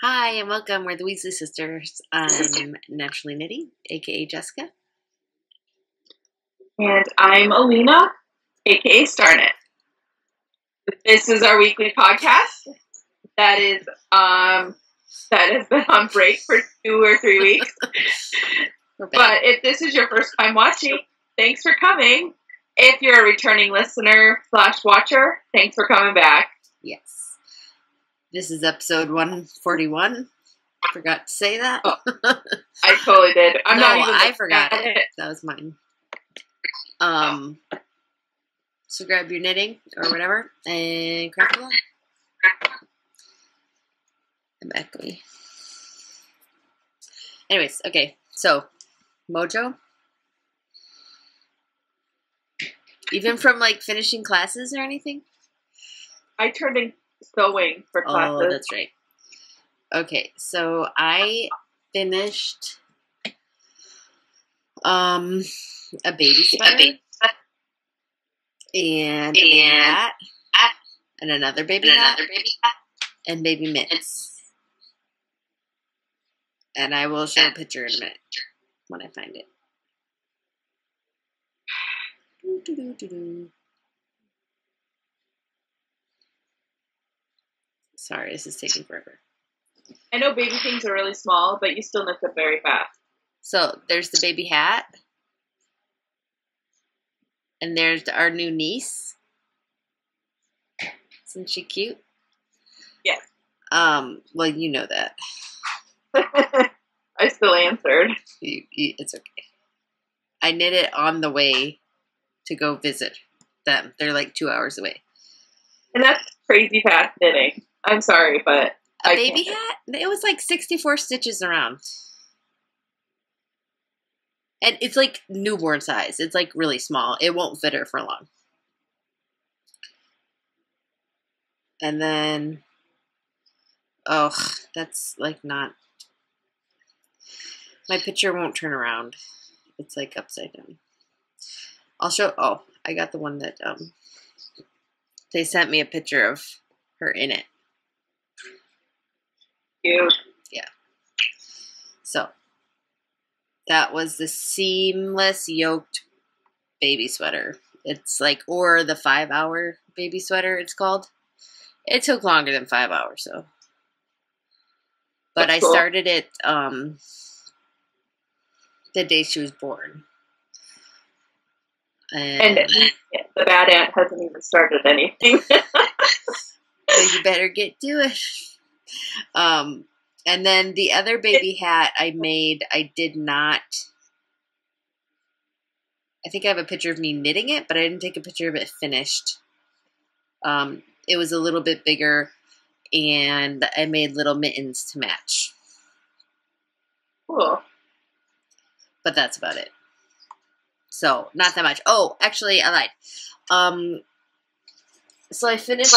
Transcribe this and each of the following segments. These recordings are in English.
Hi and welcome. We're the Weasley sisters. I'm Naturally Knitty, aka Jessica. And I'm Alina, aka Starnet. This is our weekly podcast that has been on break for 2 or 3 weeks. But if this is your first time watching, thanks for coming. If you're a returning listener / watcher, thanks for coming back. Yes. This is episode 141. Forgot to say that. Oh, I totally did. I forgot it. That was mine. So grab your knitting or whatever and craft along. I'm echoey. Anyways, okay. So, Mojo. Even from like finishing classes or anything? I turned in sewing for classes. Oh, that's right. Okay, so I finished a baby sweater and a baby hat and another baby hat and baby mitts. And I will show a picture in a minute when I find it. Sorry, this is taking forever. I know baby things are really small, but you still knit them very fast. So there's the baby hat. And there's our new niece. Isn't she cute? Yes. Well, you know that. I still answered. It's okay. I knit it on the way to go visit them. They're like 2 hours away. And that's crazy fast knitting. I'm sorry, but a baby hat? It was like 64 stitches around. And it's like newborn size. It's like really small. It won't fit her for long. And then, oh, that's like not, my picture won't turn around. It's like upside down. I'll show, oh, I got the one that, they sent me a picture of her in it. Cute. Yeah. So, that was the seamless yoked baby sweater. It's like, or the 5-hour baby sweater, it's called. It took longer than 5 hours, so. But I started it the day she was born. And the bad aunt hasn't even started anything. So you better get to it. And then the other baby hat I made, I did not, I think I have a picture of me knitting it, but I didn't take a picture of it finished. It was a little bit bigger, and I made little mittens to match. Cool. But that's about it. So, not that much. Oh, actually, I lied. So I finished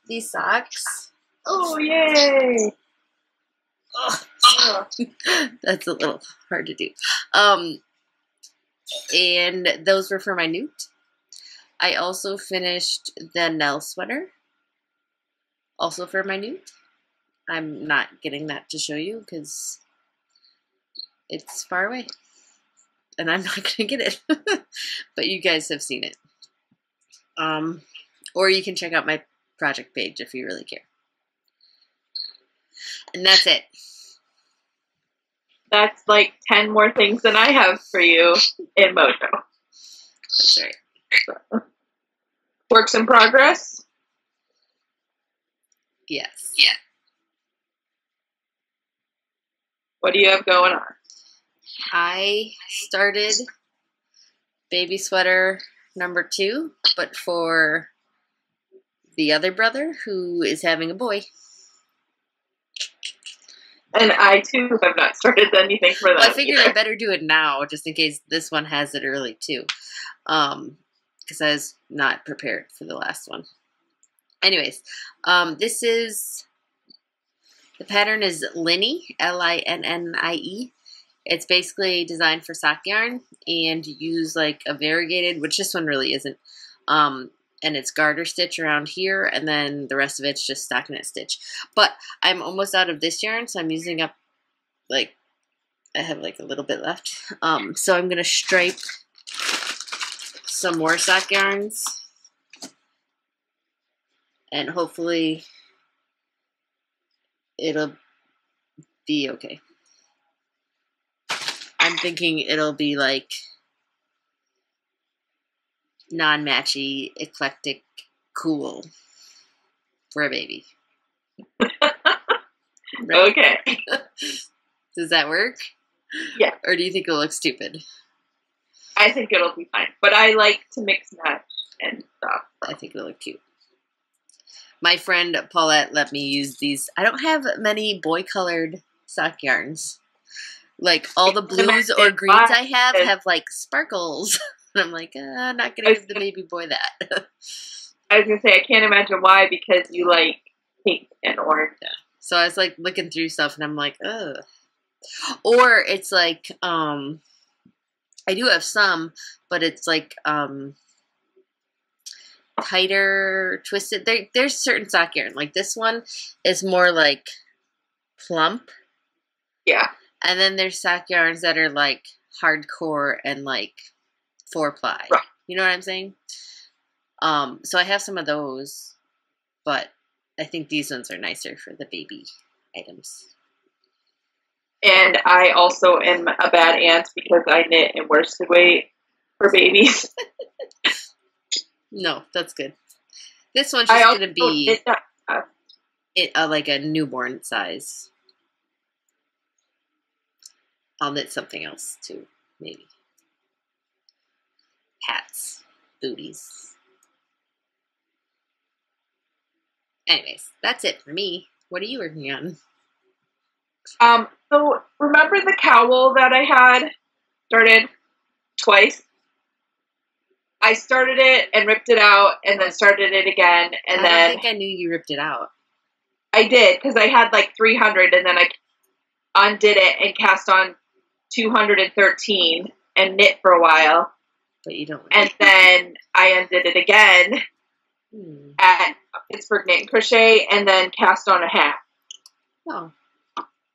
these socks. Oh, yay! That's a little hard to do. And those were for my newt. I also finished the Nell sweater. Also for my newt. I'm not getting that to show you because it's far away. And I'm not going to get it. But you guys have seen it. Or you can check out my project page if you really care. And that's it. That's like 10 more things than I have for you in Mojo. That's right. So, works in progress? Yes. Yeah. What do you have going on? I started baby sweater number 2, but for the other brother who is having a boy. And I, too, have not started anything for that. Well, I figured I better do it now, just in case this one has it early, too. Because I was not prepared for the last one. Anyways, this is, the pattern is Linnie, Linnie. It's basically designed for sock yarn, and you use like a variegated, which this one really isn't, and it's garter stitch around here, and then the rest of it's just stockinette stitch. But I'm almost out of this yarn, so I'm using up, like, I have like a little bit left. So I'm gonna stripe some more sock yarns, and hopefully it'll be okay. I'm thinking it'll be like non-matchy, eclectic, cool for a baby. Right? Okay. Does that work? Yeah. Or do you think it'll look stupid? I think it'll be fine. But I like to mix match and stuff. I think it'll look cute. My friend Paulette let me use these. I don't have many boy-colored sock yarns. Like, all the blues or greens I have like sparkles. And I'm like, I'm not going to give the baby boy that. I was going to say, I can't imagine why, because you like pink and orange. Yeah. So I was like looking through stuff, and I'm like, ugh. Or it's like, I do have some, but it's like tighter, twisted. There's certain sock yarn. Like this one is more like plump. Yeah. And then there's sock yarns that are like hardcore and like 4-ply. Right. You know what I'm saying? So I have some of those, but I think these ones are nicer for the baby items. And I also am a bad aunt because I knit in worsted weight for babies. No, that's good. This one's just going to be like a newborn size. I'll knit something else too, maybe. Hats, booties. Anyways, that's it for me. What are you working on? So remember the cowl that I had started twice? I started it and ripped it out and then started it again, and I don't think I knew you ripped it out. I did, because I had like 300, and then I undid it and cast on 213 and knit for a while. But you don't. And then I undid it again at Pittsburgh Knit and Crochet, and then cast on a hat. Oh.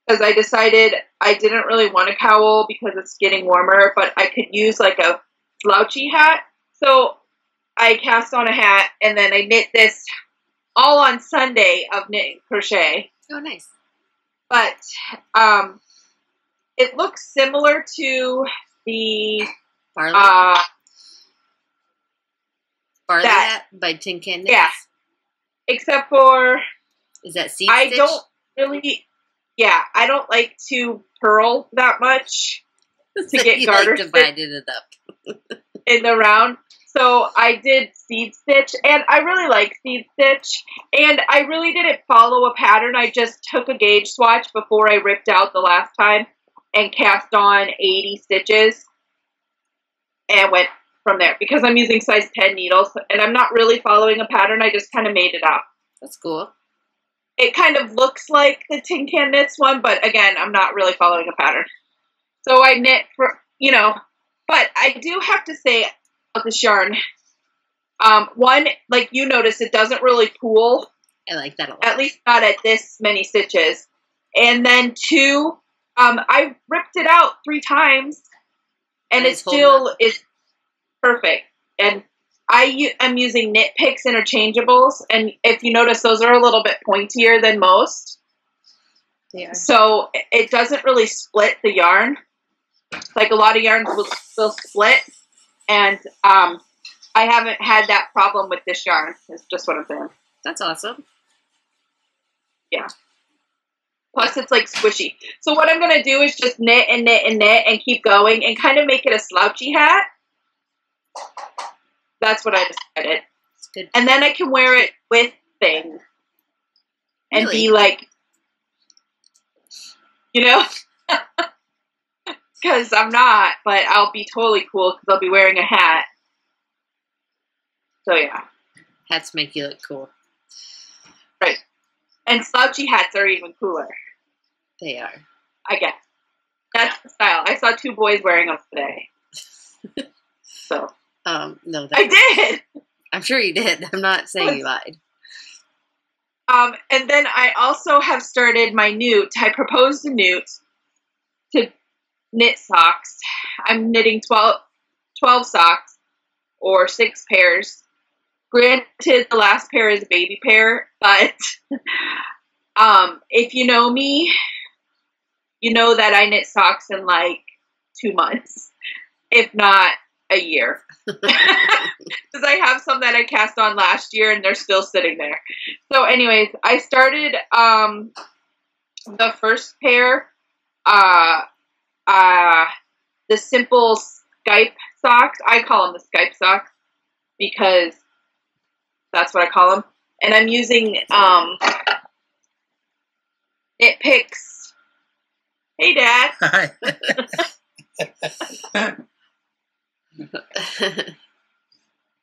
Because I decided I didn't really want a cowl because it's getting warmer, but I could use like a slouchy hat. So I cast on a hat, and then I knit this all on Sunday of knit and crochet. Oh, nice. But it looks similar to the Barley Hat by Tin Can Knits? Yeah. Except for is that seed stitch? don't really. Yeah, I don't like to purl that much to get garter divided it up in the round. So I did seed stitch, and I really like seed stitch, and I really didn't follow a pattern. I just took a gauge swatch before I ripped out the last time and cast on 80 stitches and went from there, because I'm using size 10 needles, and I'm not really following a pattern. I just kind of made it up. That's cool. It kind of looks like the Tin Can Knits one, but again, I'm not really following a pattern. So I knit for, but I do have to say about this yarn, one, like you notice, it doesn't really pool. I like that a lot. At least not at this many stitches. And then two, I ripped it out 3 times, and it still is perfect. And I'm using Knit Picks interchangeables, and if you notice, those are a little bit pointier than most. Yeah. So it doesn't really split the yarn. Like a lot of yarns will split, and I haven't had that problem with this yarn. Is just what I'm saying. That's awesome. Yeah. Plus, it's like squishy. So what I'm gonna do is just knit and knit and knit and keep going and kind of make it a slouchy hat. That's what I decided. That's good. And then I can wear it with things and be like, because I'm not, but I'll be totally cool because I'll be wearing a hat. So yeah. Hats make you look cool. Right. And slouchy hats are even cooler. They are. I guess. That's the style. I saw 2 boys wearing them today. So. No. I did! I'm sure you did. I'm not saying you lied. And then I also have started my newt. I proposed a newt to knit socks. I'm knitting 12 socks or 6 pairs. Granted, the last pair is a baby pair, but if you know me, you know that I knit socks in like 2 months, if not a year. Because I have some that I cast on last year and they're still sitting there. So anyways, I started the first pair, the simple Skype socks. I call them the Skype socks because that's what I call them. And I'm using Knit Picks. Hey, Dad. Hi.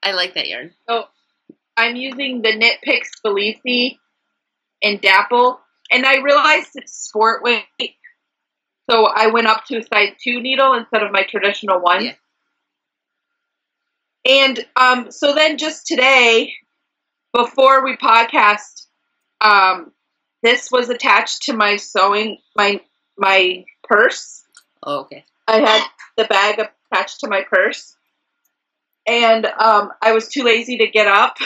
I like that yarn. So I'm using the Knit Picks Felici and Dapple. And I realized it's sport weight. So I went up to a size 2 needle instead of my traditional 1. Yeah. And so then just today, before we podcast, this was attached to my sewing, my purse. Oh, okay. I had the bag attached to my purse. And I was too lazy to get up.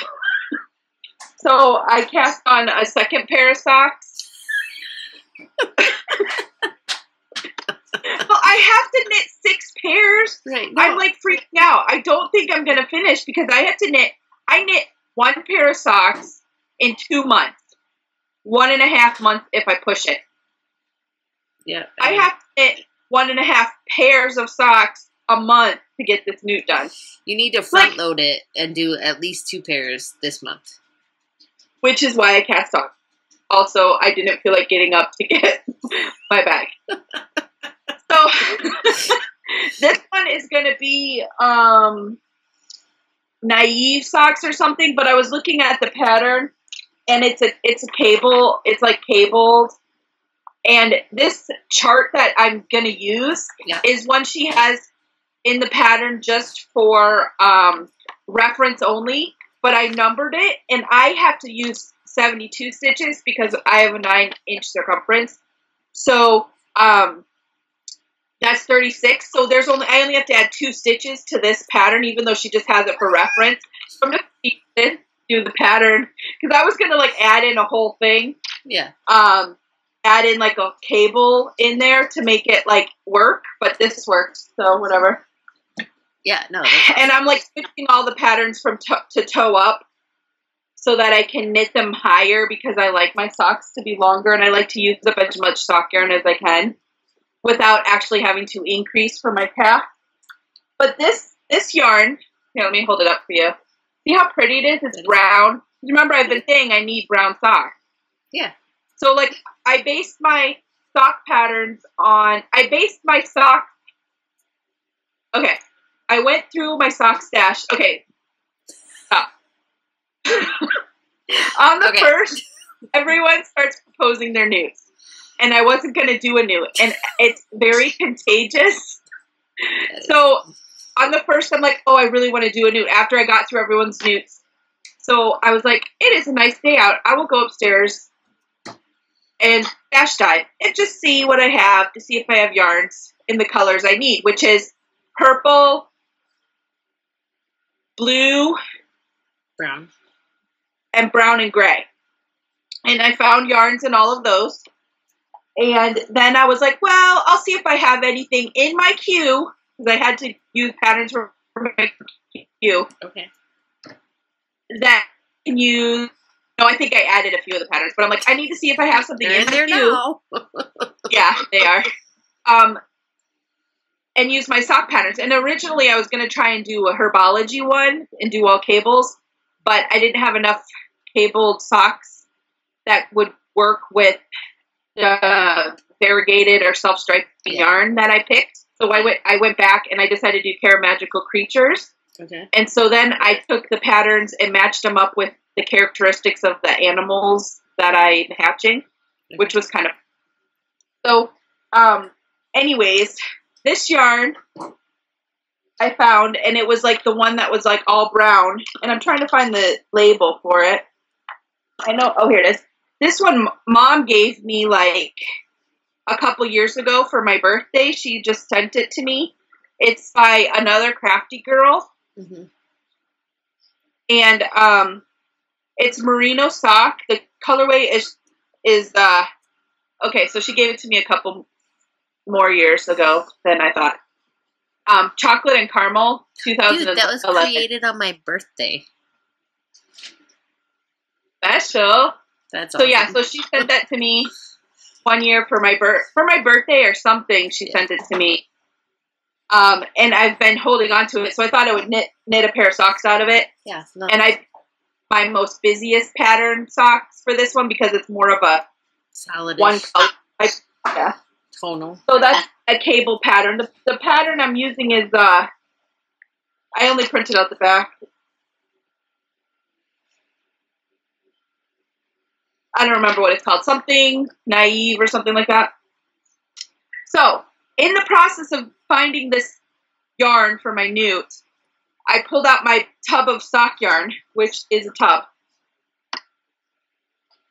So I cast on a second pair of socks. Well, I have to knit 6 pairs. Right. No. I'm like freaking out. I don't think I'm gonna finish because I knit 1 pair of socks in 2 months. 1.5 months if I push it. Yeah. I have to knit 1.5 pairs of socks a month to get this newt done. You need to front load it and do at least 2 pairs this month. Which is why I cast on. Also, I didn't feel like getting up to get my bag. So, this one is going to be naive socks or something, but I was looking at the pattern, and it's a cable. It's like cabled. And this chart that I'm going to use is one she has in the pattern just for reference only, but I numbered it, and I have to use 72 stitches because I have a 9-inch circumference. So, that's 36. So I only have to add 2 stitches to this pattern, even though she just has it for reference. So I'm just going to do the pattern because I was going to like add in a whole thing. Yeah. Add in like a cable in there to make it like work, but this works. So whatever. Yeah. No. And I'm like switching all the patterns from to toe up so that I can knit them higher because I like my socks to be longer and I like to use up as much sock yarn as I can without actually having to increase for my path. But this yarn, here, let me hold it up for you. See how pretty it is? It's brown. Remember, I've been saying I need brown socks. Yeah. So, like, I based my sock patterns on, okay, I went through my sock stash. Okay, stop. On the first, everyone starts proposing their newts. And I wasn't going to do a newt. And it's very contagious. So on the first, I'm like, oh, I really want to do a newt after I got through everyone's newts. So I was like, it is a nice day out. I will go upstairs and stash dive and just see what I have to see if I have yarns in the colors I need, which is purple, blue, brown, and brown and gray. And I found yarns in all of those. And then I was like, well, I'll see if I have anything in my queue, because I had to use patterns for my queue. Okay. That can use, no, I think I added a few of the patterns, but I'm like, I need to see if I have something in my there queue. now. Yeah, they are. And use my sock patterns. And originally I was going to try and do a herbology one and do all cables, but I didn't have enough cabled socks that would work with the variegated or self-striped yarn that I picked. So I went back and I decided to do Care Magical Creatures. Okay. And so then I took the patterns and matched them up with the characteristics of the animals that I'm hatching, which was kind of... So, anyways, this yarn I found, and it was like the one that was like all brown, and I'm trying to find the label for it. I know, oh, here it is. This one Mom gave me like a couple years ago for my birthday. She just sent it to me. It's by another crafty girl. Mm-hmm. And it's merino sock. The colorway is okay, so she gave it to me a couple more years ago than I thought. Chocolate and caramel, 2011. Dude, that was created on my birthday. Special. That's so awesome. Yeah. So she sent that to me one year for my birthday or something. She sent it to me, and I've been holding on to it. So I thought I would knit a pair of socks out of it. Yeah. And my most busiest pattern socks for this one because it's more of a solid one color. Yeah. Tonal. So that's a cable pattern. The pattern I'm using is I only printed out the back. I don't remember what it's called. Something naive or something like that. So, in the process of finding this yarn for my newt, I pulled out my tub of sock yarn, which is a tub.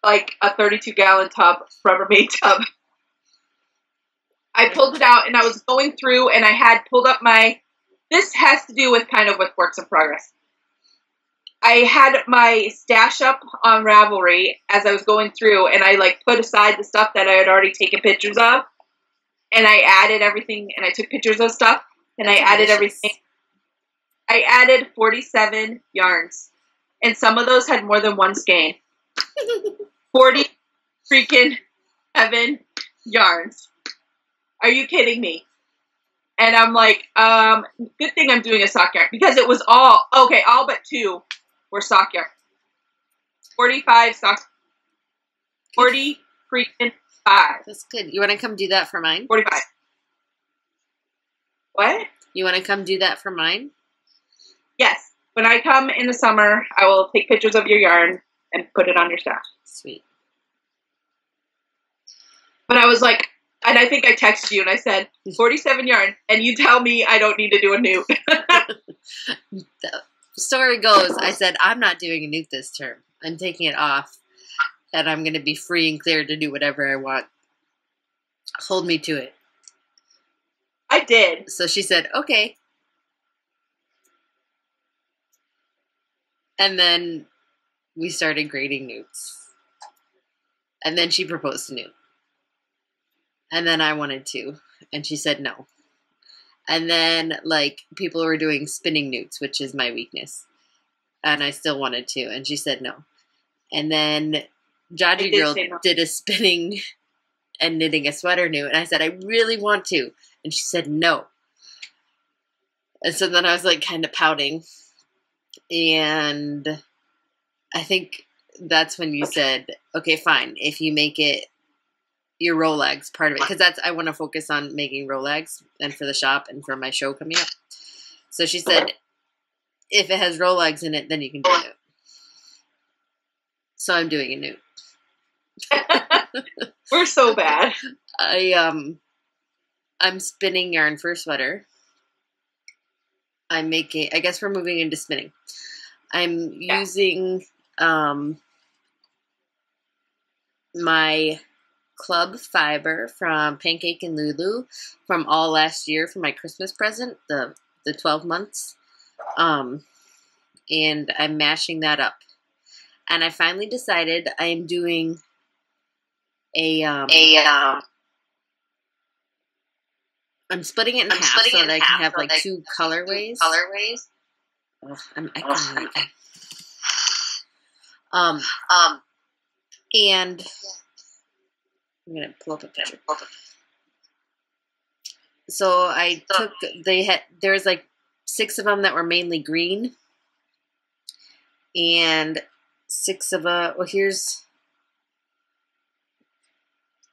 Like a 32-gallon tub, Rubbermaid tub. I pulled it out and I was going through and I had pulled up this has to do with kind of with works in progress. I had my stash up on Ravelry as I was going through, and I like put aside the stuff that I had already taken pictures of, and I added everything, and I took pictures of stuff, and I added everything. I added 47 yarns, and some of those had more than one skein. 40 freaking heaven yarns. Are you kidding me? And I'm like, good thing I'm doing a sock yarn, because it was all but 2 were sock yarn. 45 socks. 40 freaking 5. That's good. You want to come do that for mine? 45. What? You want to come do that for mine? Yes. When I come in the summer, I will take pictures of your yarn and put it on your stash. Sweet. But I was like, and I think I texted you and I said, 47 yarn, and you tell me I don't need to do a newt. The story goes, I said, I'm not doing a newt this term. I'm taking it off, and I'm going to be free and clear to do whatever I want. Hold me to it. I did. So she said, okay. And then we started grading newts. And then she proposed a newt. And then I wanted to, and she said no. And then, like, people were doing spinning newts, which is my weakness. And I still wanted to, and she said no. And then Jaji Girl did a spinning and knitting a sweater newt, and I said, I really want to. And she said no. And so then I was, like, kind of pouting. And I think that's when you said, okay, fine, if you make it your Rolex part of it, because I want to focus on making Rolex and for the shop and for my show coming up. So she said, if it has Rolex in it, then you can do it. So I'm doing a newt. We're so bad. I'm spinning yarn for a sweater. I'm making, I guess we're moving into spinning. I'm using my club fiber from Pancake and Lulu from all last year for my Christmas present, the 12 months. And I'm mashing that up. And I finally decided I am doing I'm splitting it in half so that I can have like 2 colorways. Oh, I'm echoing. And I'm gonna pull up a picture. So I took there was like 6 of them that were mainly green, and 6 of well, here's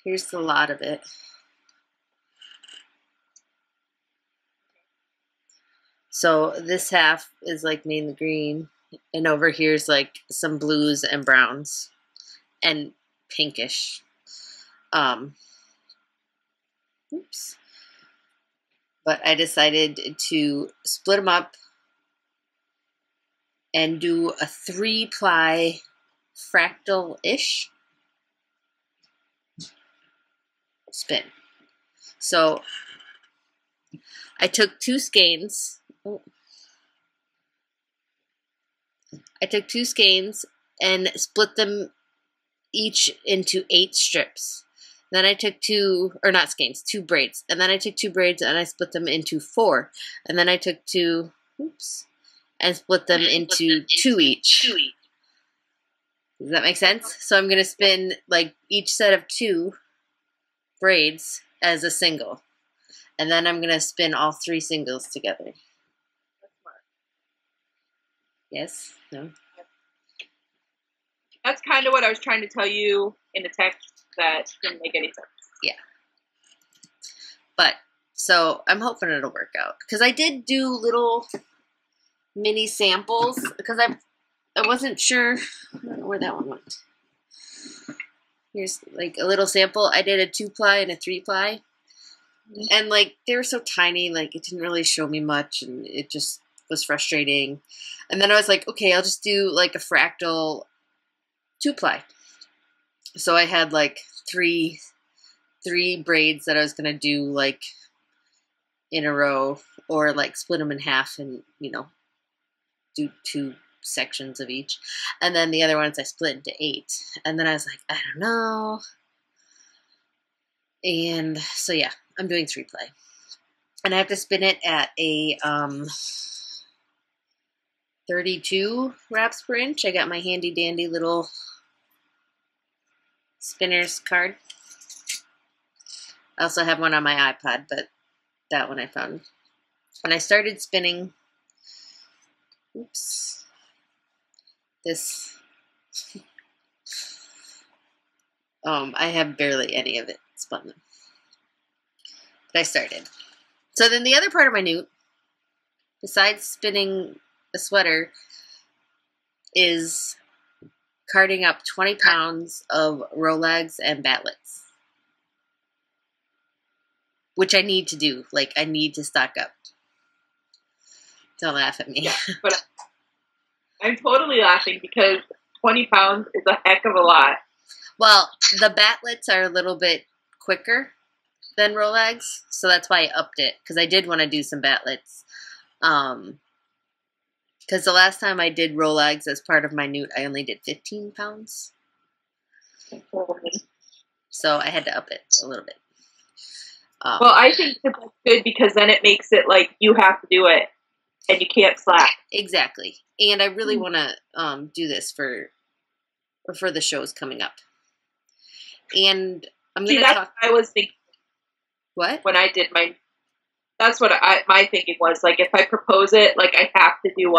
the lot of it. So this half is like mainly green, and over here's like some blues and browns and pinkish. Oops. but I decided to split them up and do a 3-ply fractal-ish spin. So I took 2 skeins. I took 2 skeins and split them each into 8 strips. Then I took 2 braids. And then I took 2 braids and I split them into 4. And then I took 2, and split them into 2 each. Does that make sense? So I'm going to spin like each set of 2 braids as a single. And then I'm going to spin all 3 singles together. That's smart. Yes? No? That's kind of what I was trying to tell you in the text that didn't make any sense. Yeah. But, so I'm hoping it'll work out. Because I did do little mini samples. Because I wasn't sure. I don't know where that one went. Here's like a little sample. I did a 2-ply and a 3-ply. And like, they were so tiny, like it didn't really show me much. And it just was frustrating. And then I was like, okay, I'll just do like a fractal 2-ply. So I had like three braids that I was gonna do like in a row, or like split them in half and do 2 sections of each, and then the other ones I split into 8. And then I was like, I don't know. And so yeah, I'm doing 3-ply, and I have to spin it at a 32 wraps per inch. I got my handy dandy little spinner's card. I also have one on my iPod, but that one I found when I started spinning. Oops. This. I have barely any of it spun. But I started. So then the other part of my newt, besides spinning a sweater, is carding up 20 pounds of Rolegs and battlets. Which I need to do. Like, I need to stock up. Don't laugh at me. Yeah, but I'm totally laughing because 20 pounds is a heck of a lot. Well, the battlets are a little bit quicker than Rolegs, so that's why I upped it. Because I did want to do some battlets. Because the last time I did Rolegs as part of my newt, I only did 15 pounds. So I had to up it a little bit. Well, I think that's good because then it makes it like you have to do it and you can't slack. Exactly. And I really want to do this for the shows coming up. And I'm going to talk. I was thinking. What? When I did my. That's what my thinking was. Like, if I propose it, like, I have to do,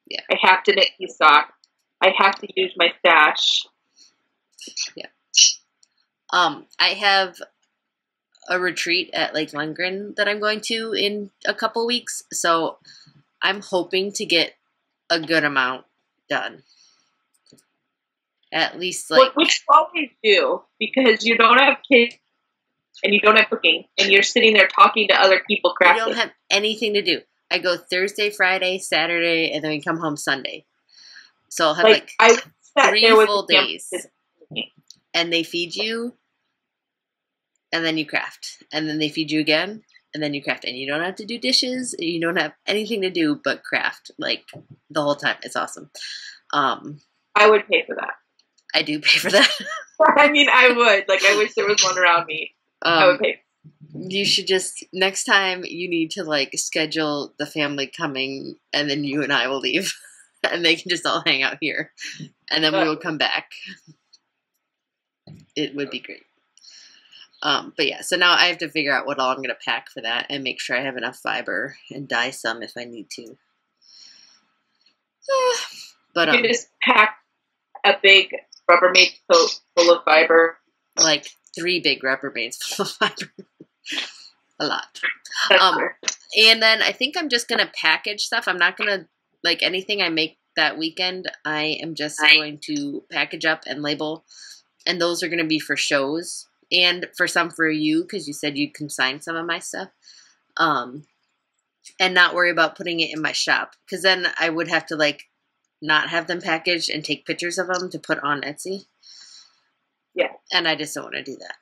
yeah. I have to knit these socks. I have to use my stash. Yeah. I have a retreat at Lake Lundgren that I'm going to in a couple weeks, so I'm hoping to get a good amount done. At least, like... Which you always do, because you don't have kids, and you don't have cooking, and you're sitting there talking to other people crafting. I don't have anything to do. I go Thursday, Friday, Saturday, and then we come home Sunday. So I'll have, like 3 full days. And they feed you, and then you craft. And then they feed you again, and then you craft. And you don't have to do dishes, and you don't have anything to do but craft, like, the whole time. It's awesome. I would pay for that. I do pay for that. I mean, I would. Like, I wish there was one around me. I would pay. You should just, next time, you need to, like, schedule the family coming, and then you and I will leave. And they can just all hang out here. And then we will come back. It would be great. But yeah, so now I have to figure out what all I'm going to pack for that and make sure I have enough fiber and dye some if I need to. But you can just pack a big Rubbermaid tote full of fiber. Like 3 big Rubbermaids full of fiber. A lot. And then I think I'm just going to package stuff. I'm not going to, like, anything I make that weekend, I am just going to package up and label. And those are going to be for shows. And for some for you, because you said you'd consign some of my stuff. and not worry about putting it in my shop, because then I would have to like not have them packaged and take pictures of them to put on Etsy. Yeah. And I just don't want to do that.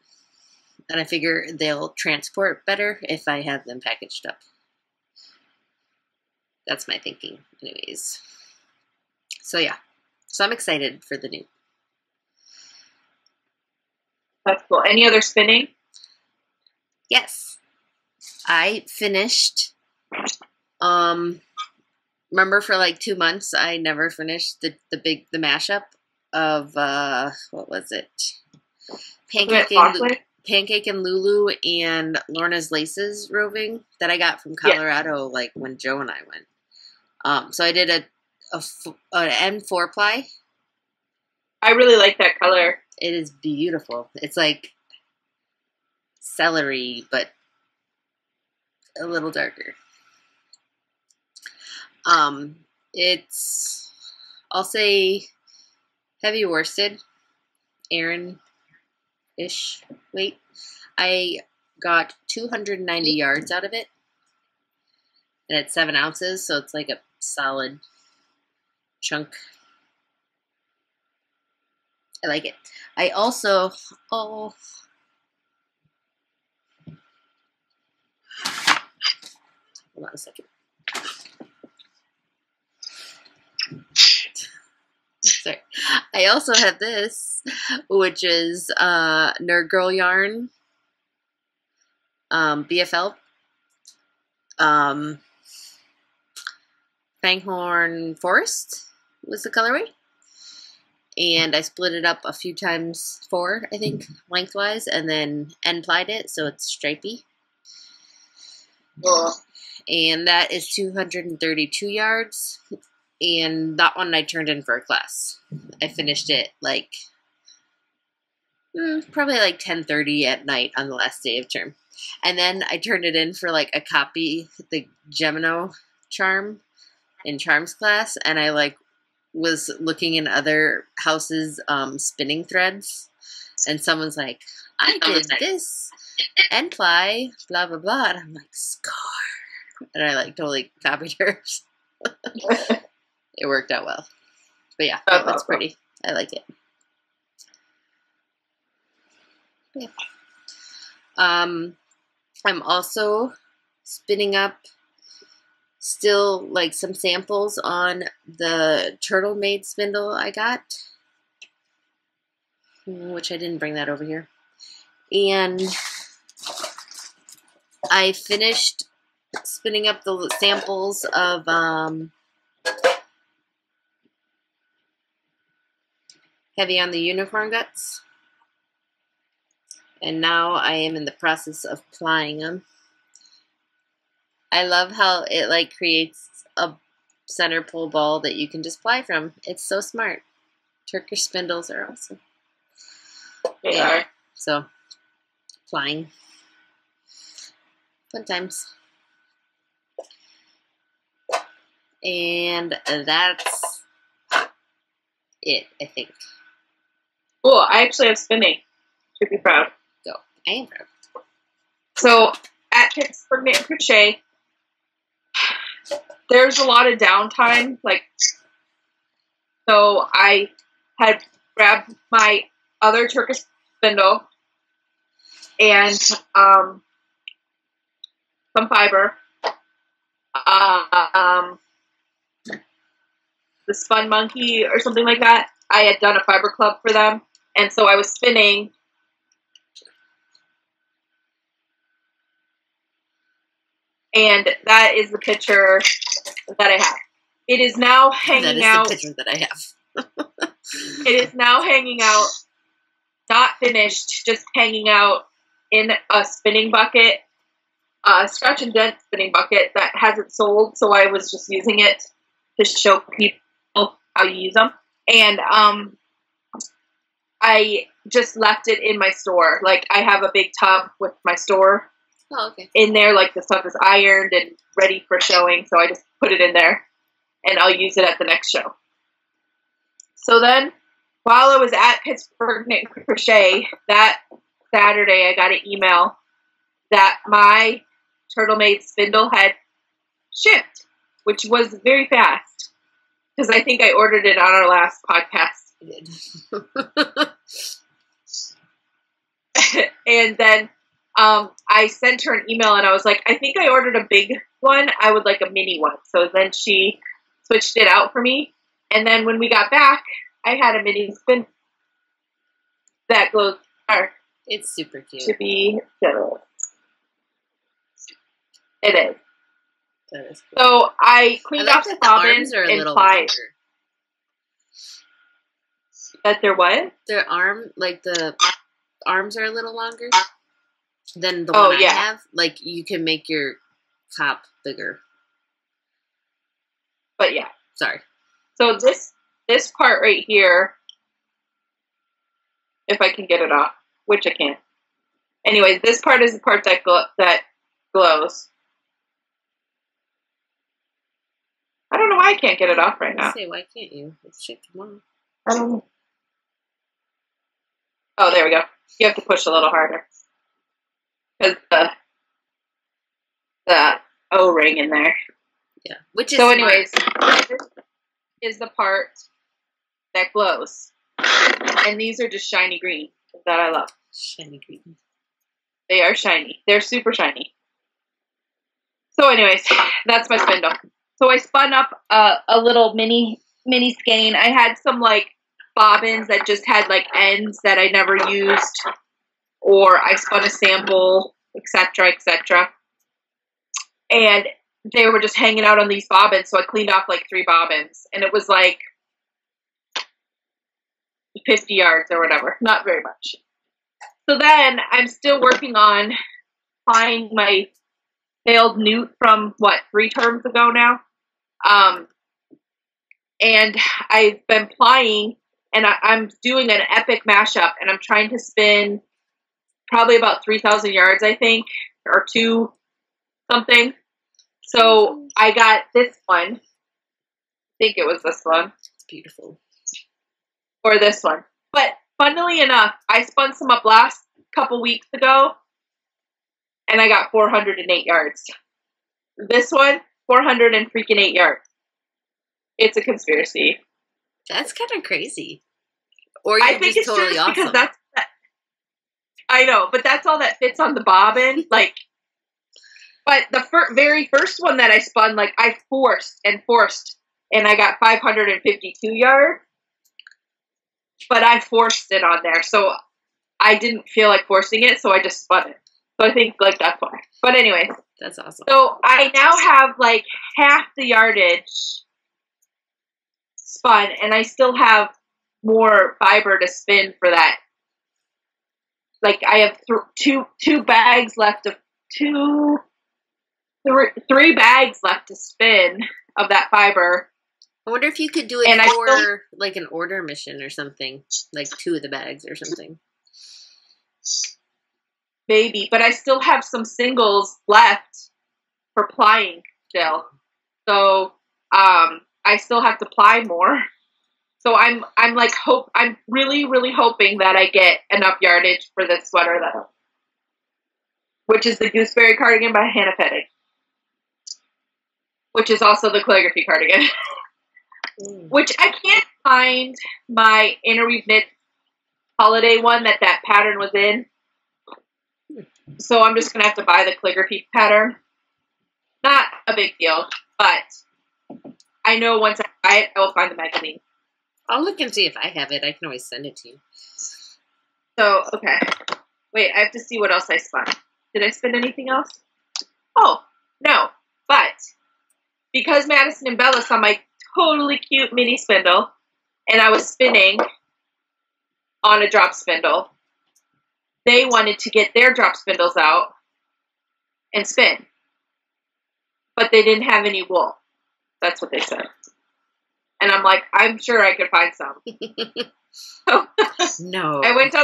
And I figure they'll transport better if I have them packaged up. That's my thinking, anyways. So yeah. So I'm excited for the new. That's cool. Any other spinning? Yes. I finished, remember for like 2 months, I never finished the mashup of, what was it? Pancake and Lulu and Lorna's Laces roving that I got from Colorado, like when Joe and I went. So I did an N4 ply. I really like that color. It is beautiful. It's like celery, but a little darker. It's, I'll say, heavy worsted, Aran-ish weight. I got 290 yards out of it, and it's 7 ounces, so it's like a solid chunk. I like it. I also, hold on a second. Sorry. I also have this, which is Nerd Girl yarn, BFL, Fanghorn Forest was the colorway, and I split it up a few times, 4, I think, lengthwise, and then end-plied it so it's stripy. And that is 232 yards. And that one I turned in for a class. I finished it like probably like 10:30 at night on the last day of term. And then I turned it in for like a copy, the Gemino charm in charms class, and I like was looking in other houses spinning threads, and someone's like, I did this and ply blah blah blah, and I'm like, scar, and I like totally copied hers. It worked out well. But yeah, that's pretty. I like it. Yeah. I'm also spinning up still like some samples on the Turtle Made spindle I got, which I didn't bring that over here. And I finished spinning up the samples of Heavy on the Unicorn Guts. And now I am in the process of plying them. I love how it like creates a center pull ball that you can just ply from. It's so smart. Turkish spindles are awesome. They are. So, plying. Fun times. And that's it, I think. Cool. I actually have spinning. Should be proud. Go. I am proud. So, at Pittsburgh Knit and Crochet, there's a lot of downtime. Like, so I had grabbed my other Turkish spindle and some fiber. The Spun Monkey or something like that. I had done a fiber club for them, and so I was spinning. And that is the picture that I have. It is now hanging out. That is the picture that I have. It is now hanging out, not finished, just hanging out in a spinning bucket, a scratch and dent spinning bucket that hasn't sold, so I was just using it to show people how you use them. And I just left it in my store. Like, I have a big tub with my store. Oh, okay. In there, like, the stuff is ironed and ready for showing, so I just put it in there, and I'll use it at the next show. So then, while I was at Pittsburgh Knit and Crochet, that Saturday I got an email that my Turtle Made spindle had shipped, which was very fast because I think I ordered it on our last podcast. You did. And then I sent her an email and I was like, I think I ordered a big one. I would like a mini one. So then she switched it out for me. And then when we got back, I had a mini spin that glows dark. It's super cute. To be generous. It is. That is cool. So I cleaned I like off the that bobbins arms are a and little plied. longer. That they're what? Their the arms are a little longer than the Oh, one yeah. I have. Like, you can make your top bigger. But yeah. Sorry. So this part right here, if I can get it off, which I can't. Anyways, this part is the part that glows. I don't know why I can't get it off right now. Say, why can't you? It's shit, come on. I don't know. Oh, there we go. You have to push a little harder. Because the O-ring in there. Yeah. Which is so smart. anyways, this is the part that glows. And these are just shiny green that I love. Shiny green. They are shiny. They're super shiny. So anyways, that's my spindle. So I spun up a little mini skein. I had some like bobbins that just had like ends that I never used, or I spun a sample, etc., etc. And they were just hanging out on these bobbins, so I cleaned off like 3 bobbins, and it was like 50 yards or whatever, not very much. So then I'm still working on applying my failed newt from 3 terms ago now. And I've been plying, and I'm doing an epic mashup, and I'm trying to spin probably about 3,000 yards, I think, or 2 something. So I got this one. I think it was this one. It's beautiful. Or this one. But funnily enough, I spun some up last couple weeks ago, and I got 408 yards. This one, 408 yards. It's a conspiracy. That's kind of crazy. Or you're I think just it's totally just because awesome. I know, but that's all that fits on the bobbin. Like, but the very first one that I spun, like, I forced, and I got 552 yards. But I forced it on there, so I didn't feel like forcing it, so I just spun it. So I think, like, that's why. But anyways. That's awesome. So I now have, like, half the yardage spun, and I still have more fiber to spin for that. Like, I have two bags left of three bags left to spin of that fiber. I wonder if you could do it for, like, an order mission or something. Like, 2 of the bags or something. Maybe, but I still have some singles left for plying still. So, I still have to ply more. So I'm really, really hoping that I get enough yardage for this sweater which is the Gooseberry cardigan by Hannah Pettig. Which is also the calligraphy cardigan. Which I can't find my Interweave Knit holiday one that pattern was in. So I'm just going to have to buy the calligraphy pattern. Not a big deal, but I know once I buy it, I will find the magazine. I'll look and see if I have it. I can always send it to you. So, okay. Wait, I have to see what else I spun. Did I spin anything else? Oh, no. But because Madison and Bella saw my totally cute mini spindle, and I was spinning on a drop spindle, they wanted to get their drop spindles out and spin. But they didn't have any wool. That's what they said. And I'm like, I'm sure I could find some. So No. I went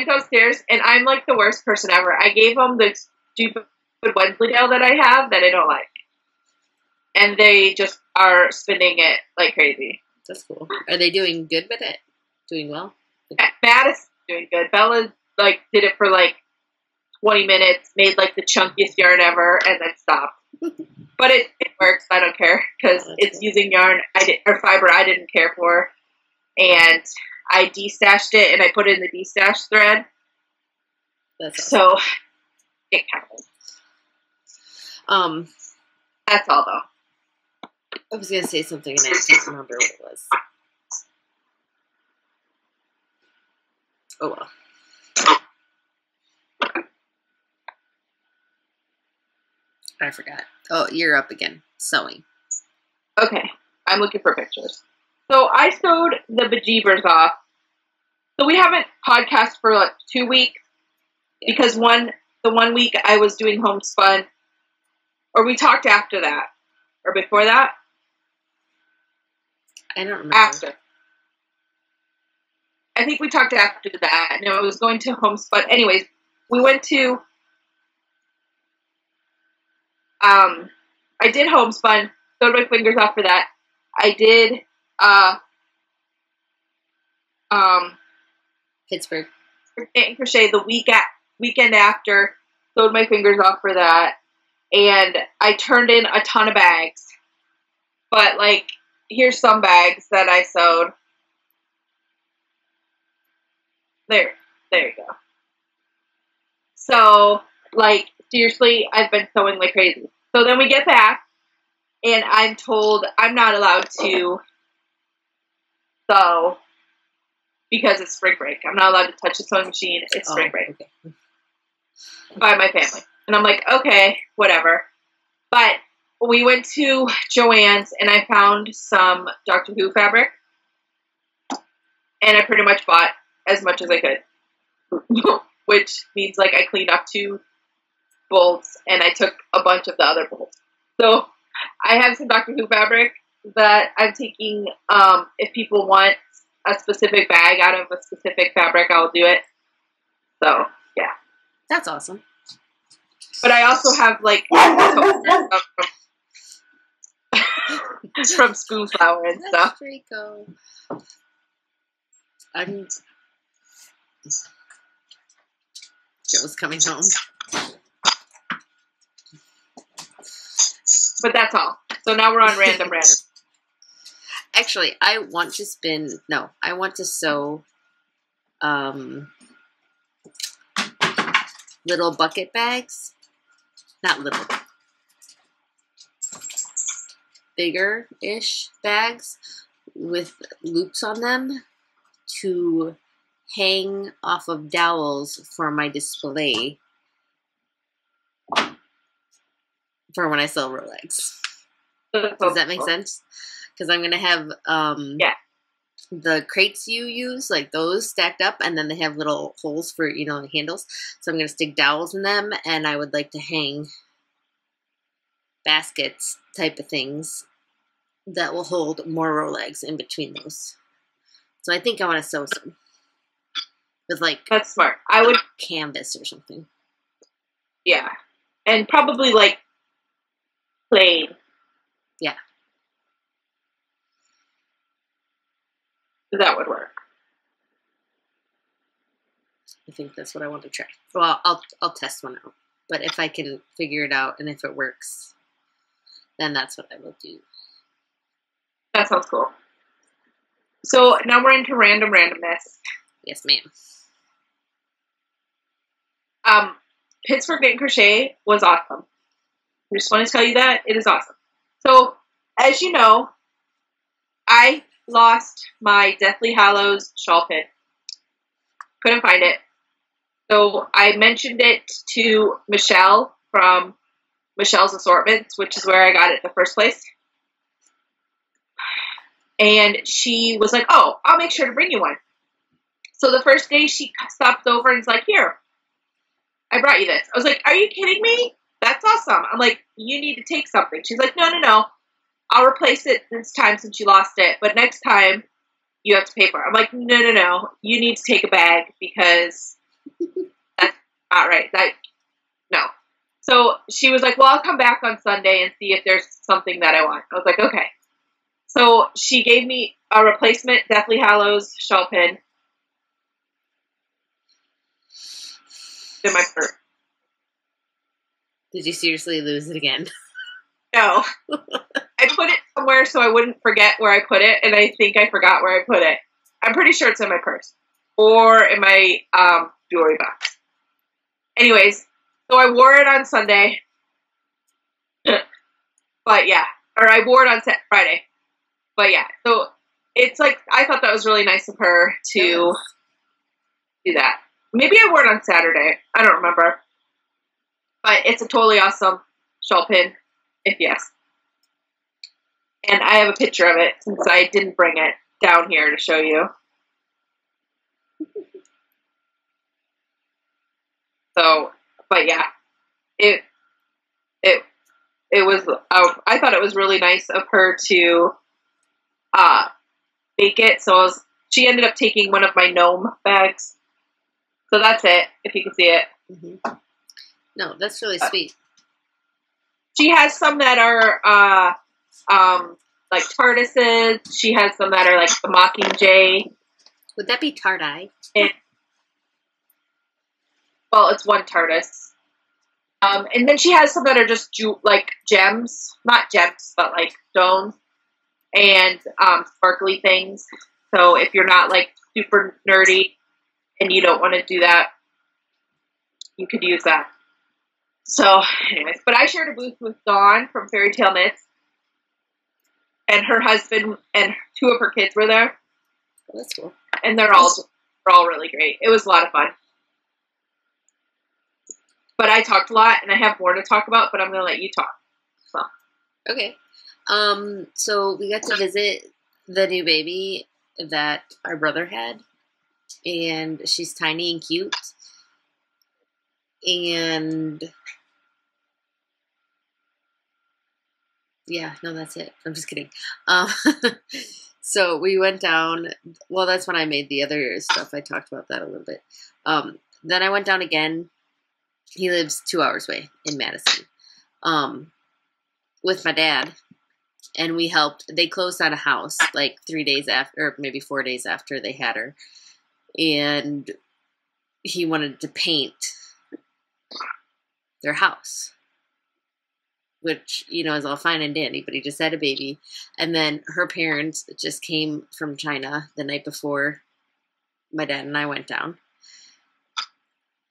upstairs, and I'm like the worst person ever. I gave them the stupid Wensleydale that I have that I don't like. And they just are spinning it like crazy. That's cool. Are they doing good with it? Doing well? Madison's doing good. Bella, like, did it for, like, 20 minutes, made like the chunkiest yarn ever, and then stopped. But it works. I don't care because it's using yarn or fiber I didn't care for, and I destashed it and I put it in the destash thread. That's awesome. So it counted. That's all though. I was gonna say something and I can't remember what it was. Oh well. I forgot. Oh, you're up again. Sewing. Okay. I'm looking for pictures. So I sewed the bejeebers off. So we haven't podcast for like 2 weeks because the 1 week I was doing homespun, or we talked after that or before that. I don't remember. After. I think we talked after that. No, I was going to homespun. Anyways, we went to. I did homespun. Sewed my fingers off for that. I did. Pittsburgh. And crochet the weekend after. Sewed my fingers off for that, and I turned in a ton of bags. But like, here's some bags that I sewed. There you go. So, like, seriously, I've been sewing like crazy. So then we get back, and I'm told I'm not allowed to sew because it's spring break. I'm not allowed to touch the sewing machine. It's spring break. Okay. By my family. And I'm like, okay, whatever. But we went to Joann's, and I found some Doctor Who fabric, and I pretty much bought as much as I could, which means like I cleaned up 2 bolts and I took a bunch of the other bolts. So I have some Doctor Who fabric that I'm taking. If people want a specific bag out of a specific fabric, I'll do it. So yeah, that's awesome. But I also have like from Spoonflower and stuff. Draco. Joe's coming home. But that's all. So now we're on random. Actually, I want to sew little bucket bags. Not little. Bigger-ish bags with loops on them to hang off of dowels for my display for when I sell Rolex. Does that make sense? Because I'm going to have the crates you use, like those stacked up, and then they have little holes for, the handles. So I'm going to stick dowels in them, and I would like to hang baskets type of things that will hold more Rolex in between those. So I think I want to sew some. With like, that's smart. I would canvas or something. Yeah. And probably like plain. Yeah. That would work. I think that's what I want to try. Well, I'll test one out. But if I can figure it out and if it works, then that's what I will do. That sounds cool. So now we're into randomness. Yes, ma'am. Pittsburgh Knit and Crochet was awesome. I just want to tell you that. It is awesome. So, as you know, I lost my Deathly Hallows shawl pin. Couldn't find it. So, I mentioned it to Michelle from Michelle's Assortments, which is where I got it in the first place. And she was like, oh, I'll make sure to bring you one. So the first day she stopped over and was like, here, I brought you this. I was like, are you kidding me? That's awesome. I'm like, you need to take something. She's like, no. I'll replace it this time since you lost it. But next time you have to pay for it. I'm like, no. You need to take a bag because that's not right. No. So she was like, well, I'll come back on Sunday and see if there's something that I want. I was like, okay. So she gave me a replacement Deathly Hallows shawl pin in my purse. Did you seriously lose it again? No. I put it somewhere so I wouldn't forget where I put it, and I think I forgot where I put it. I'm pretty sure it's in my purse. Or in my jewelry box. Anyways, so I wore it on Sunday. But yeah. Or I wore it on Friday. But yeah, so it's like, I thought that was really nice of her to do that. Maybe I wore it on Saturday. I don't remember. But it's a totally awesome shawl pin, if yes. And I have a picture of it since I didn't bring it down here to show you. So, but yeah, it was, I thought it was really nice of her to make it. So she ended up taking one of my gnome bags. So that's it, if you can see it. Mm-hmm. No, that's really sweet. She has some that are like TARDISes. She has some that are like the Mockingjay. Would that be Tardai? Well, it's one TARDIS. And then she has some that are just like gems. Not gems, but like stones. And sparkly things. So if you're not like super nerdy and you don't want to do that, you could use that. So, anyways, but I shared a booth with Dawn from Fairy Tale Knits. And her husband and two of her kids were there. Oh, that's cool. And they're all really great. It was a lot of fun. But I talked a lot, and I have more to talk about, but I'm going to let you talk. So. Okay. So we got to visit the new baby that our brother had. And she's tiny and cute. And yeah, no, that's it. I'm just kidding. So we went down. Well, that's when I made the other stuff. I talked about that a little bit. Then I went down again. He lives 2 hours away in Madison with my dad. And we helped. They closed on a house like 3 days after, or maybe 4 days after they had her. And he wanted to paint their house, which, you know, is all fine and dandy, but he just had a baby. And then her parents just came from China the night before my dad and I went down.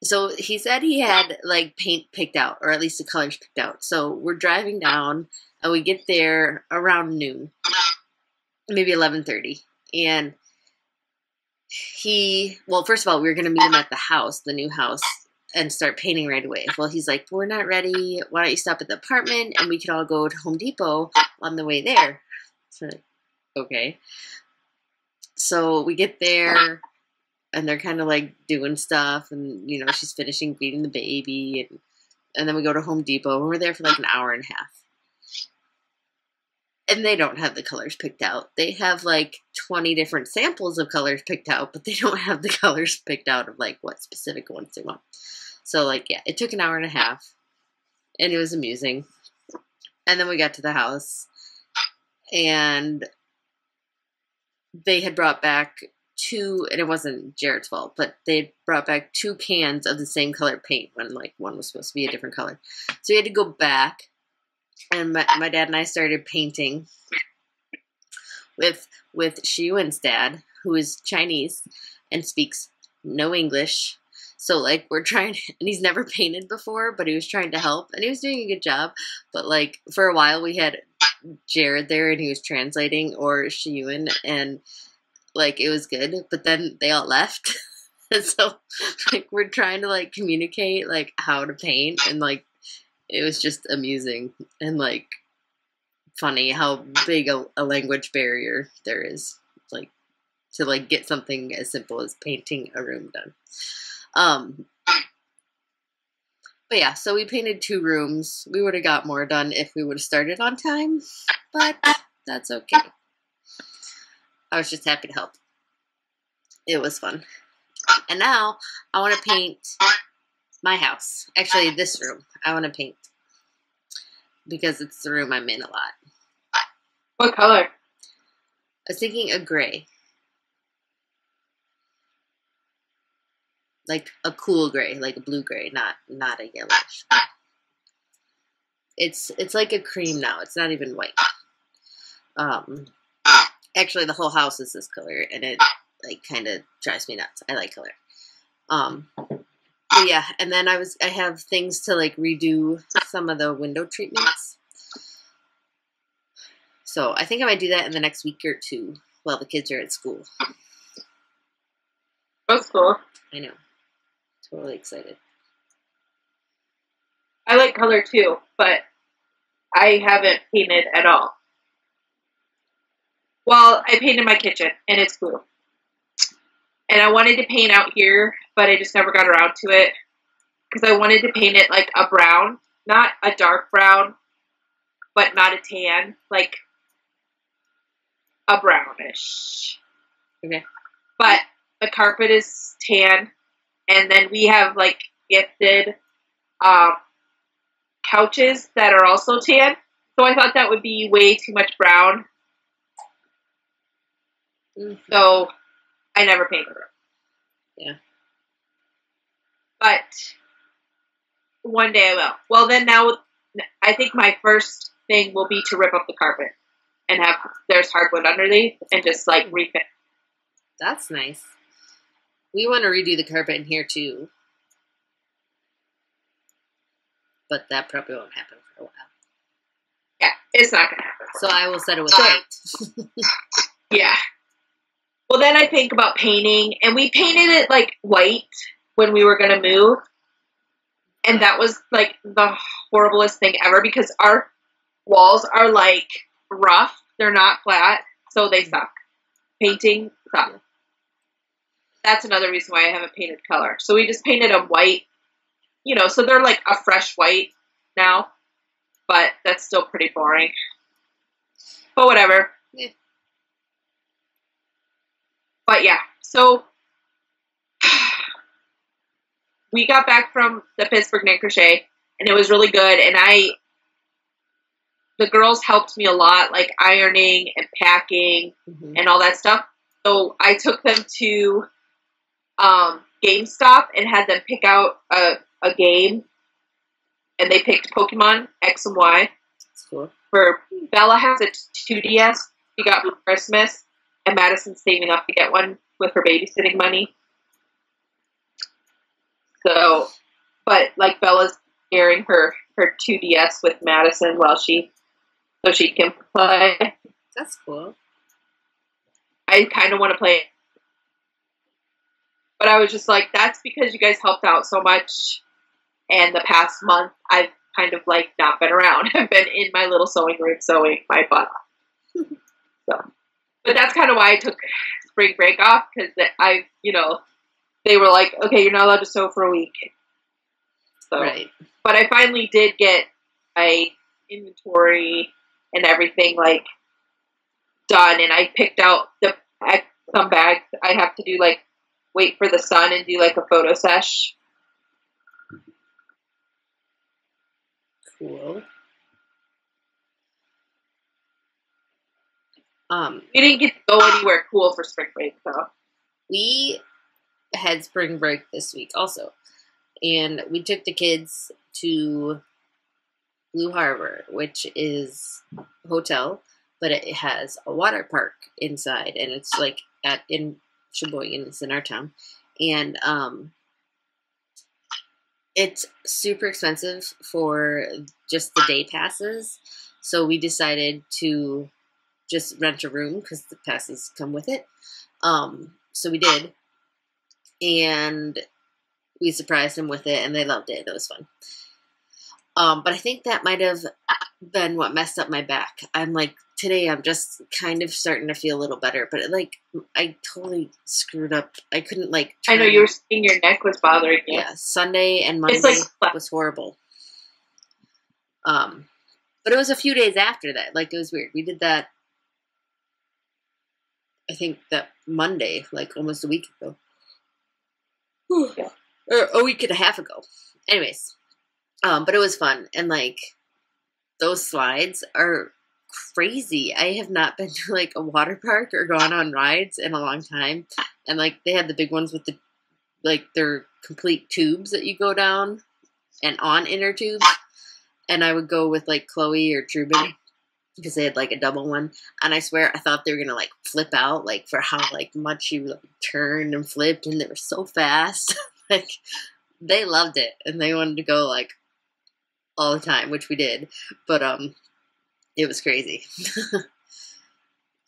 So he said he had like paint picked out, or at least the colors picked out. So we're driving down and we get there around noon, maybe 11:30. And well, first of all, we were going to meet him at the house, the new house, and start painting right away. Well, he's like, we're not ready. Why don't you stop at the apartment and we could all go to Home Depot on the way there. So, okay. So we get there and they're kind of like doing stuff and, you know, she's finishing feeding the baby and then we go to Home Depot and we're there for like an hour and a half. And they don't have the colors picked out. They have like 20 different samples of colors picked out, but they don't have the colors picked out of like what specific ones they want. So like, yeah, it took an hour and a half and it was amusing. And then we got to the house and they had brought back and it wasn't Jared's fault, but they brought back 2 cans of the same color paint when like one was supposed to be a different color. So we had to go back. And my dad and I started painting with Shiyuan's dad, who is Chinese and speaks no English. So, like, we're trying, and he's never painted before, but he was trying to help, and he was doing a good job. But, like, for a while, we had Jared there, and he was translating, or Shiyuan, and, like, it was good. But then they all left. And so, like, we're trying to, like, communicate, like, how to paint, and, like, it was just amusing and, like, funny how big a language barrier there is, like, to, like, get something as simple as painting a room done. But yeah, so we painted 2 rooms. We would have got more done if we would have started on time, but that's okay. I was just happy to help. It was fun. And now I want to paint my house. Actually, this room I want to paint because it's the room I'm in a lot. What color? I was thinking a gray. Like a cool gray, like a blue gray, not a yellowish. It's like a cream now. It's not even white. Actually, the whole house is this color, and it like kind of drives me nuts. I like color. But yeah, and then I have things to like redo some of the window treatments. So I think I might do that in the next week or two while the kids are at school. That's cool. I know. Totally excited. I like color too, but I haven't painted at all. Well, I painted my kitchen, and it's blue. And I wanted to paint out here, but I just never got around to it. Because I wanted to paint it like a brown. Not a dark brown, but not a tan. Like a brownish. Okay. But the carpet is tan. And then we have like gifted couches that are also tan. So I thought that would be way too much brown. So I never painted them. Yeah. But one day I will. Well, then now I think my first thing will be to rip up the carpet and have there's hardwood underneath and just like refit. That's nice. We want to redo the carpet in here too. But that probably won't happen for a while. Yeah, it's not going to happen. So I will set it with paint. Yeah. Well, then I think about painting, and we painted it like white when we were going to move. And that was like the horriblest thing ever because our walls are like rough. They're not flat, so they suck. Painting sucks. That's another reason why I haven't painted color. So we just painted them white, you know, so they're like a fresh white now, but that's still pretty boring. But whatever. Yeah. But yeah, so we got back from the Pittsburgh Knit Crochet, and it was really good, and the girls helped me a lot, like ironing and packing and all that stuff. So I took them to GameStop and had them pick out a game, and they picked Pokemon X and Y. That's cool. For Bella has a 2DS she got for Christmas, and Madison's saving up to get one with her babysitting money. So, but like Bella's sharing her 2DS with Madison so she can play. That's cool. I kind of want to play it. But I was just like, that's because you guys helped out so much. And the past month, I've kind of like not been around. I've been in my little sewing room sewing my butt off. So, but that's kind of why I took spring break off, because they were like, okay, you're not allowed to sew for a week. So, right. But I finally did get my inventory and everything like done, and I picked out some bags. I have to do like wait for the sun and do like a photo sesh. Cool. We didn't get to go anywhere cool for spring break, though. We had spring break this week also, and we took the kids to Blue Harbor, which is a hotel, but it has a water park inside, and it's like in Sheboygan. It's in our town, and it's super expensive for just the day passes, so we decided to just rent a room because the passes come with it. So we did, and we surprised them with it, and they loved it. It was fun. But I think that might have been what messed up my back. I'm like, today I'm just kind of starting to feel a little better, but I totally screwed up. I couldn't I know you were saying your neck was bothering you. Yeah, Sunday and Monday was horrible. But it was a few days after that. It was weird. We did that, I think that Monday, almost a week ago. Yeah. Or a week and a half ago. Anyways. But it was fun. And those slides are crazy. I have not been to a water park or gone on rides in a long time. And they had the big ones with the they're complete tubes that you go down and on inner tubes. and I would go with like Chloe or Trubin because they had like a double one, and I swear I thought they were gonna like flip out, like for how like much you like, turned and flipped, and they were so fast. Like they loved it, and they wanted to go like all the time, which we did, but it was crazy. It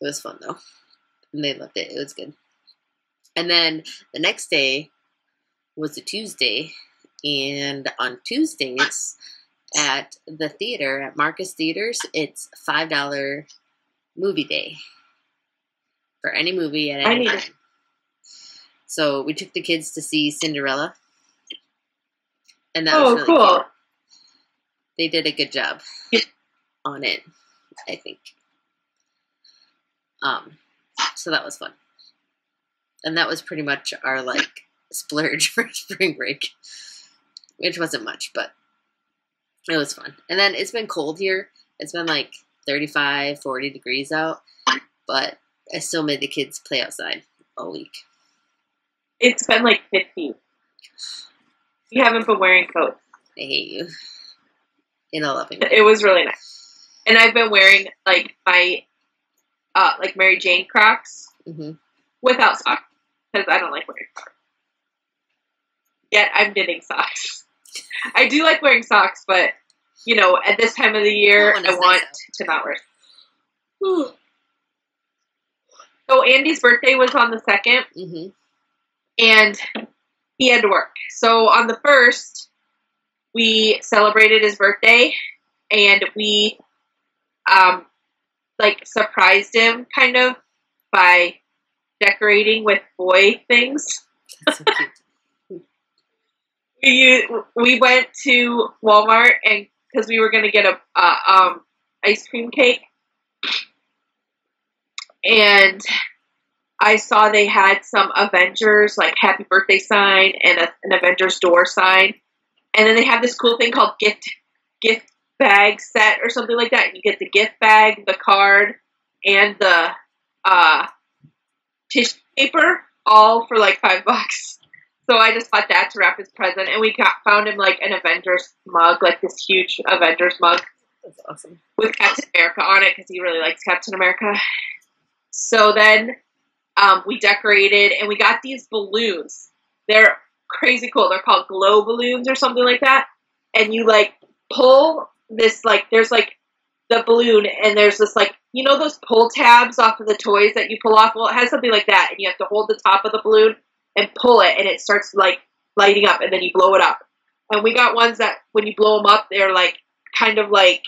was fun though, and they loved it. It was good. And then the next day was a Tuesday, and on Tuesdays at the theater, at Marcus Theaters, it's $5 movie day for any movie at any time. So we took the kids to see Cinderella, and that was really cool. They did a good job on it, I think. So that was fun. And that was pretty much our, like, splurge for spring break. Which wasn't much, but it was fun. And then it's been cold here. It's been, like, 35, 40 degrees out. But I still made the kids play outside all week. It's been, like, 50. You haven't been wearing coats. I hate you. In a loving way. It was really nice. And I've been wearing, like, my, like, Mary Jane Crocs without socks. Because I don't like wearing socks. Yet I'm knitting socks. I do like wearing socks, but, you know, at this time of the year, I want to not wear socks. So Andy's birthday was on the 2nd. And he had to work. So on the 1st, we celebrated his birthday, and we, like, surprised him, kind of, by decorating with boy things. That's so cute. We went to Walmart, and because we were going to get a ice cream cake, and I saw they had some Avengers, like, happy birthday sign and an Avengers door sign. And then they have this cool thing called gift bag set or something like that. And you get the gift bag, the card, and the tissue paper, all for like $5. So I just bought that to wrap his present. And we found him like an Avengers mug, like this huge Avengers mug. That's awesome. With Captain America on it because he really likes Captain America. So then we decorated, and we got these balloons. They're crazy cool. They're called glow balloons or something like that. And you, like, pull this, like, there's, like, the balloon, and there's this, like, you know those pull tabs off of the toys that you pull off? Well, it has something like that, and you have to hold the top of the balloon and pull it, and it starts, like, lighting up, and then you blow it up. And we got ones that, when you blow them up, they're, like, kind of, like,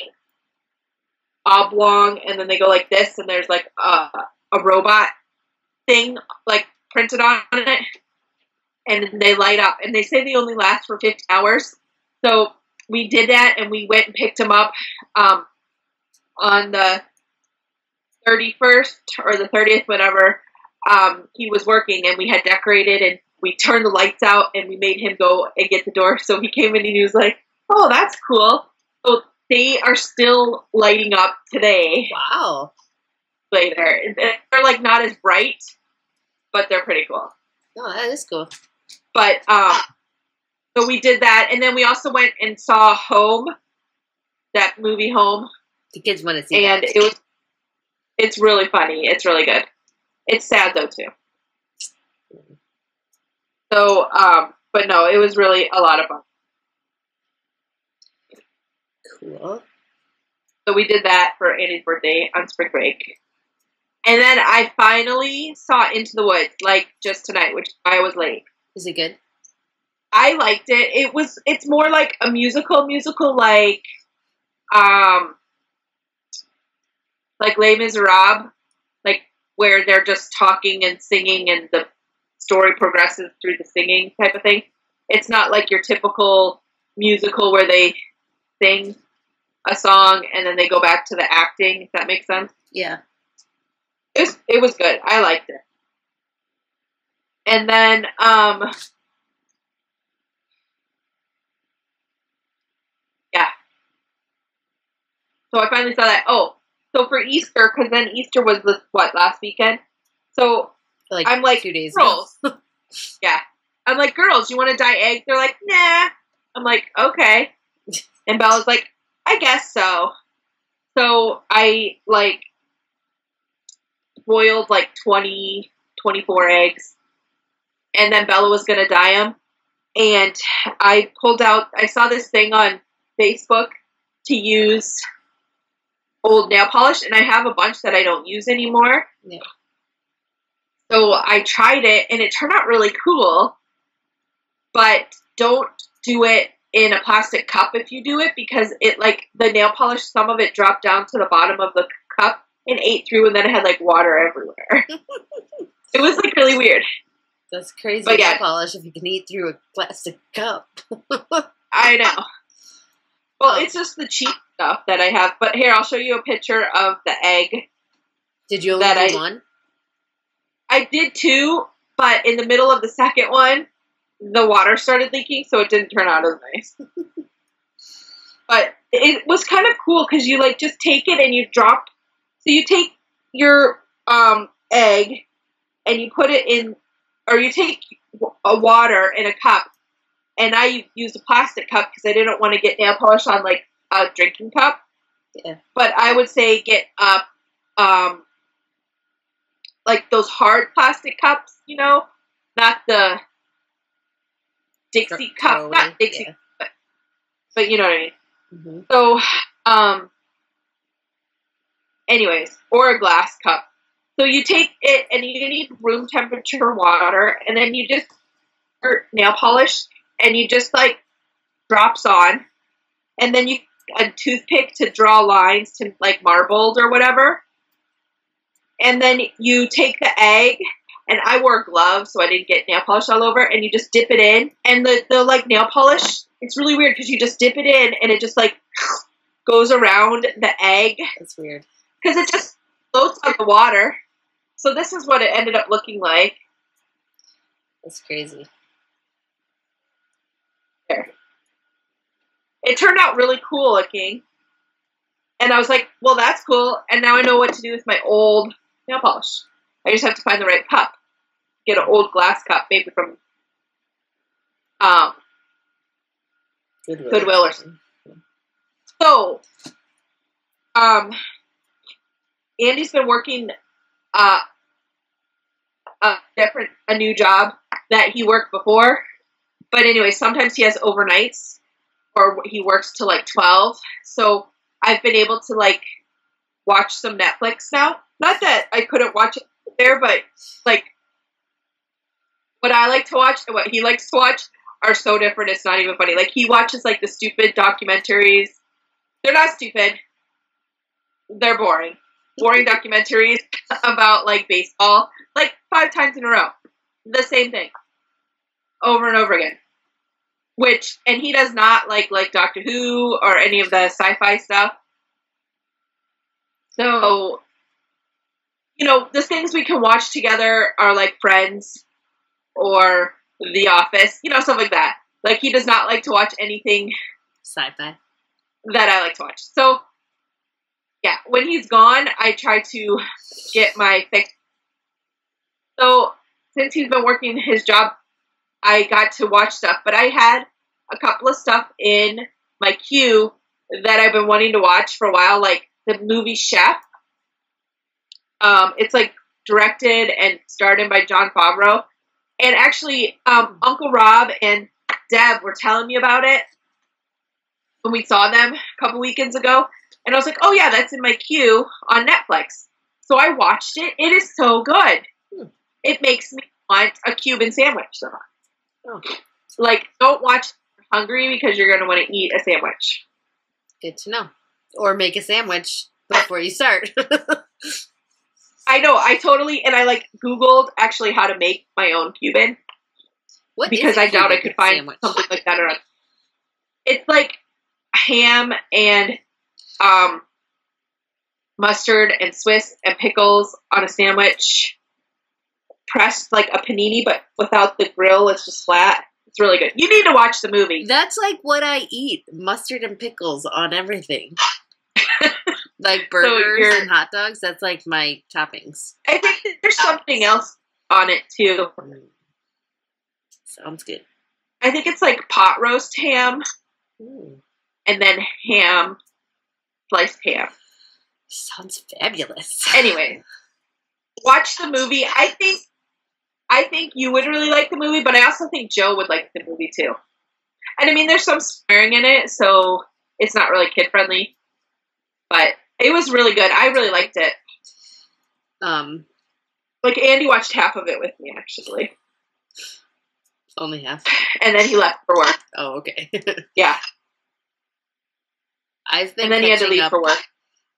oblong, and then they go like this, and there's, like, a robot thing, like, printed on it, and they light up, and they say they only last for 50 hours, so we did that, and we went and picked them up, on the 31st, or the 30th, whatever, he was working, and we had decorated, and we turned the lights out, and we made him go and get the door, so he came in, and he was like, oh, that's cool. So they are still lighting up today. Wow. Later. They're, like, not as bright, but they're pretty cool. Oh, that is cool. But, so we did that, and then we also went and saw Home, that movie Home. The kids want to see and that. It's really funny. It's really good. It's sad, though, too. So, but no, it was really a lot of fun. Cool. So we did that for Andy's birthday on spring break. And then I finally saw Into the Woods, like, just tonight, which I was late. Is it good? I liked it. It's more like a musical like Les Miserables, like, where they're just talking and singing and the story progresses through the singing type of thing. It's not like your typical musical where they sing a song and then they go back to the acting, if that makes sense. Yeah. It was good. I liked it. And then, yeah. So I finally saw that. Oh, so for Easter, because then Easter was last weekend? So like I'm like, 2 days girls. ago. Yeah. I'm like, girls, you want to dye eggs? They're like, nah. I'm like, okay. And Bella's like, I guess so. So I, like, boiled, like, 24 eggs. And then Bella was going to dye them. And I saw this thing on Facebook to use old nail polish. And I have a bunch that I don't use anymore. Yeah. So I tried it, and it turned out really cool. But don't do it in a plastic cup if you do it, because it, like, the nail polish, some of it dropped down to the bottom of the cup and ate through, and then it had, like, water everywhere. It was, like, really weird. That's crazy. But nail yeah. polish if you can eat through a plastic cup. I know. Well, it's just the cheap stuff that I have. But here, I'll show you a picture of the egg. Did you only do one? I did two, but in the middle of the second one, the water started leaking, so it didn't turn out as nice. But it was kind of cool because you, like, just take it and you drop. So you take your egg and you put it in, or you take a water in a cup. And I used a plastic cup because I didn't want to get nail polish on, like, a drinking cup. Yeah. But I would say get like those hard plastic cups, you know, not the Dixie cup, not Dixie, yeah. but you know what I mean. Mm-hmm. So, anyways, or a glass cup. So you take it, and you need room temperature water, and then you just put nail polish, and you just, like, drops on, and then you a toothpick to draw lines to, like, marbled or whatever. And then you take the egg, and I wore gloves so I didn't get nail polish all over, and you just dip it in. And the like, nail polish, it's really weird because you just dip it in, and it just, like, goes around the egg. That's weird. Because it just floats on the water. So this is what it ended up looking like. That's crazy. There. It turned out really cool looking. And I was like, well, that's cool. And now I know what to do with my old nail polish. I just have to find the right cup. Get an old glass cup, maybe from Goodwill or something. So, Andy's been working a new job that he worked before. But anyway, sometimes he has overnights, or he works till, like, 12. So I've been able to, like, watch some Netflix now. Not that I couldn't watch it there, but, like, what I like to watch and what he likes to watch are so different, it's not even funny. Like, he watches, like, the stupid documentaries. They're not stupid. They're boring. Boring documentaries about, like, baseball. Like, 5 times in a row. The same thing. Over and over again. And he does not like Doctor Who or any of the sci-fi stuff. So, you know, the things we can watch together are, like, Friends or The Office, you know, stuff like that. Like, he does not like to watch anything sci-fi that I like to watch. So, yeah, when he's gone, I try to get my fix. So, since he's been working his job, I got to watch stuff, but I had a couple of stuff in my queue that I've been wanting to watch for a while, like the movie Chef. It's, like, directed and starred in by Jon Favreau. And actually, Uncle Rob and Deb were telling me about it when we saw them a couple weekends ago. And I was like, oh, yeah, that's in my queue on Netflix. So I watched it. It is so good. It makes me want a Cuban sandwich so much. Oh. Like, don't watch hungry because you're going to want to eat a sandwich. Good to know. Or make a sandwich before you start. I know. I like, Googled actually how to make my own Cuban. What because is a I doubt I Cuban could find sandwich? Something like that around. It's like ham and mustard and Swiss and pickles on a sandwich. Pressed like a panini, but without the grill. It's just flat. It's really good. You need to watch the movie. That's like what I eat. Mustard and pickles on everything. Like burgers and hot dogs. That's like my toppings. I think that there's something else on it too. Sounds good. I think it's like pot roast ham. Ooh. And then ham sliced ham. Sounds fabulous. Anyway, watch the movie. I think you would really like the movie, but I also think Joe would like the movie too. And I mean, there's some swearing in it, so it's not really kid friendly. But it was really good. I really liked it. Like Andy watched half of it with me, actually. Only half. And then he left for work. Oh, okay. Yeah. And then he had to leave for work.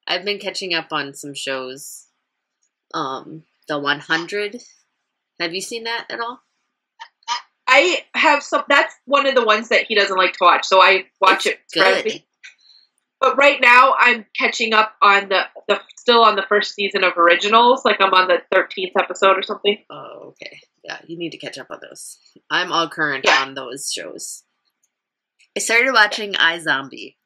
I've been catching up on some shows. The 100. Have you seen that at all? I have some. That's one of the ones that he doesn't like to watch, so I watch it. Good. But right now, I'm catching up on still on the first season of Originals. Like I'm on the 13th episode or something. Oh, okay. Yeah, you need to catch up on those. I'm all current on those shows. I started watching iZombie,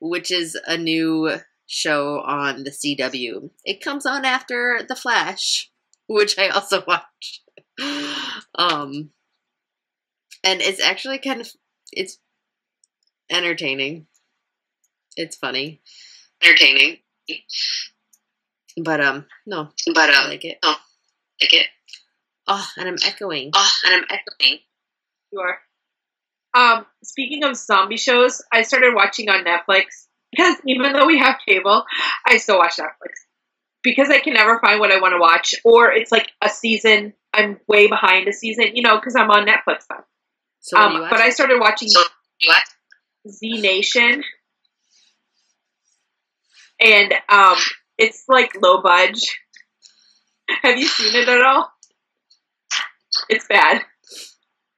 which is a new show on the CW. It comes on after The Flash, which I also watch. And it's actually it's entertaining. It's funny. Entertaining. But, no. But, I like it. Oh, like it. Oh, and I'm echoing. You are. Speaking of zombie shows, I started watching on Netflix because even though we have cable, I still watch Netflix because I can never find what I want to watch, or it's like a season. I'm way behind a season, because I'm on Netflix now. So what do you watch? But I started watching Z Nation, and it's like low budge. Have you seen it at all? It's bad.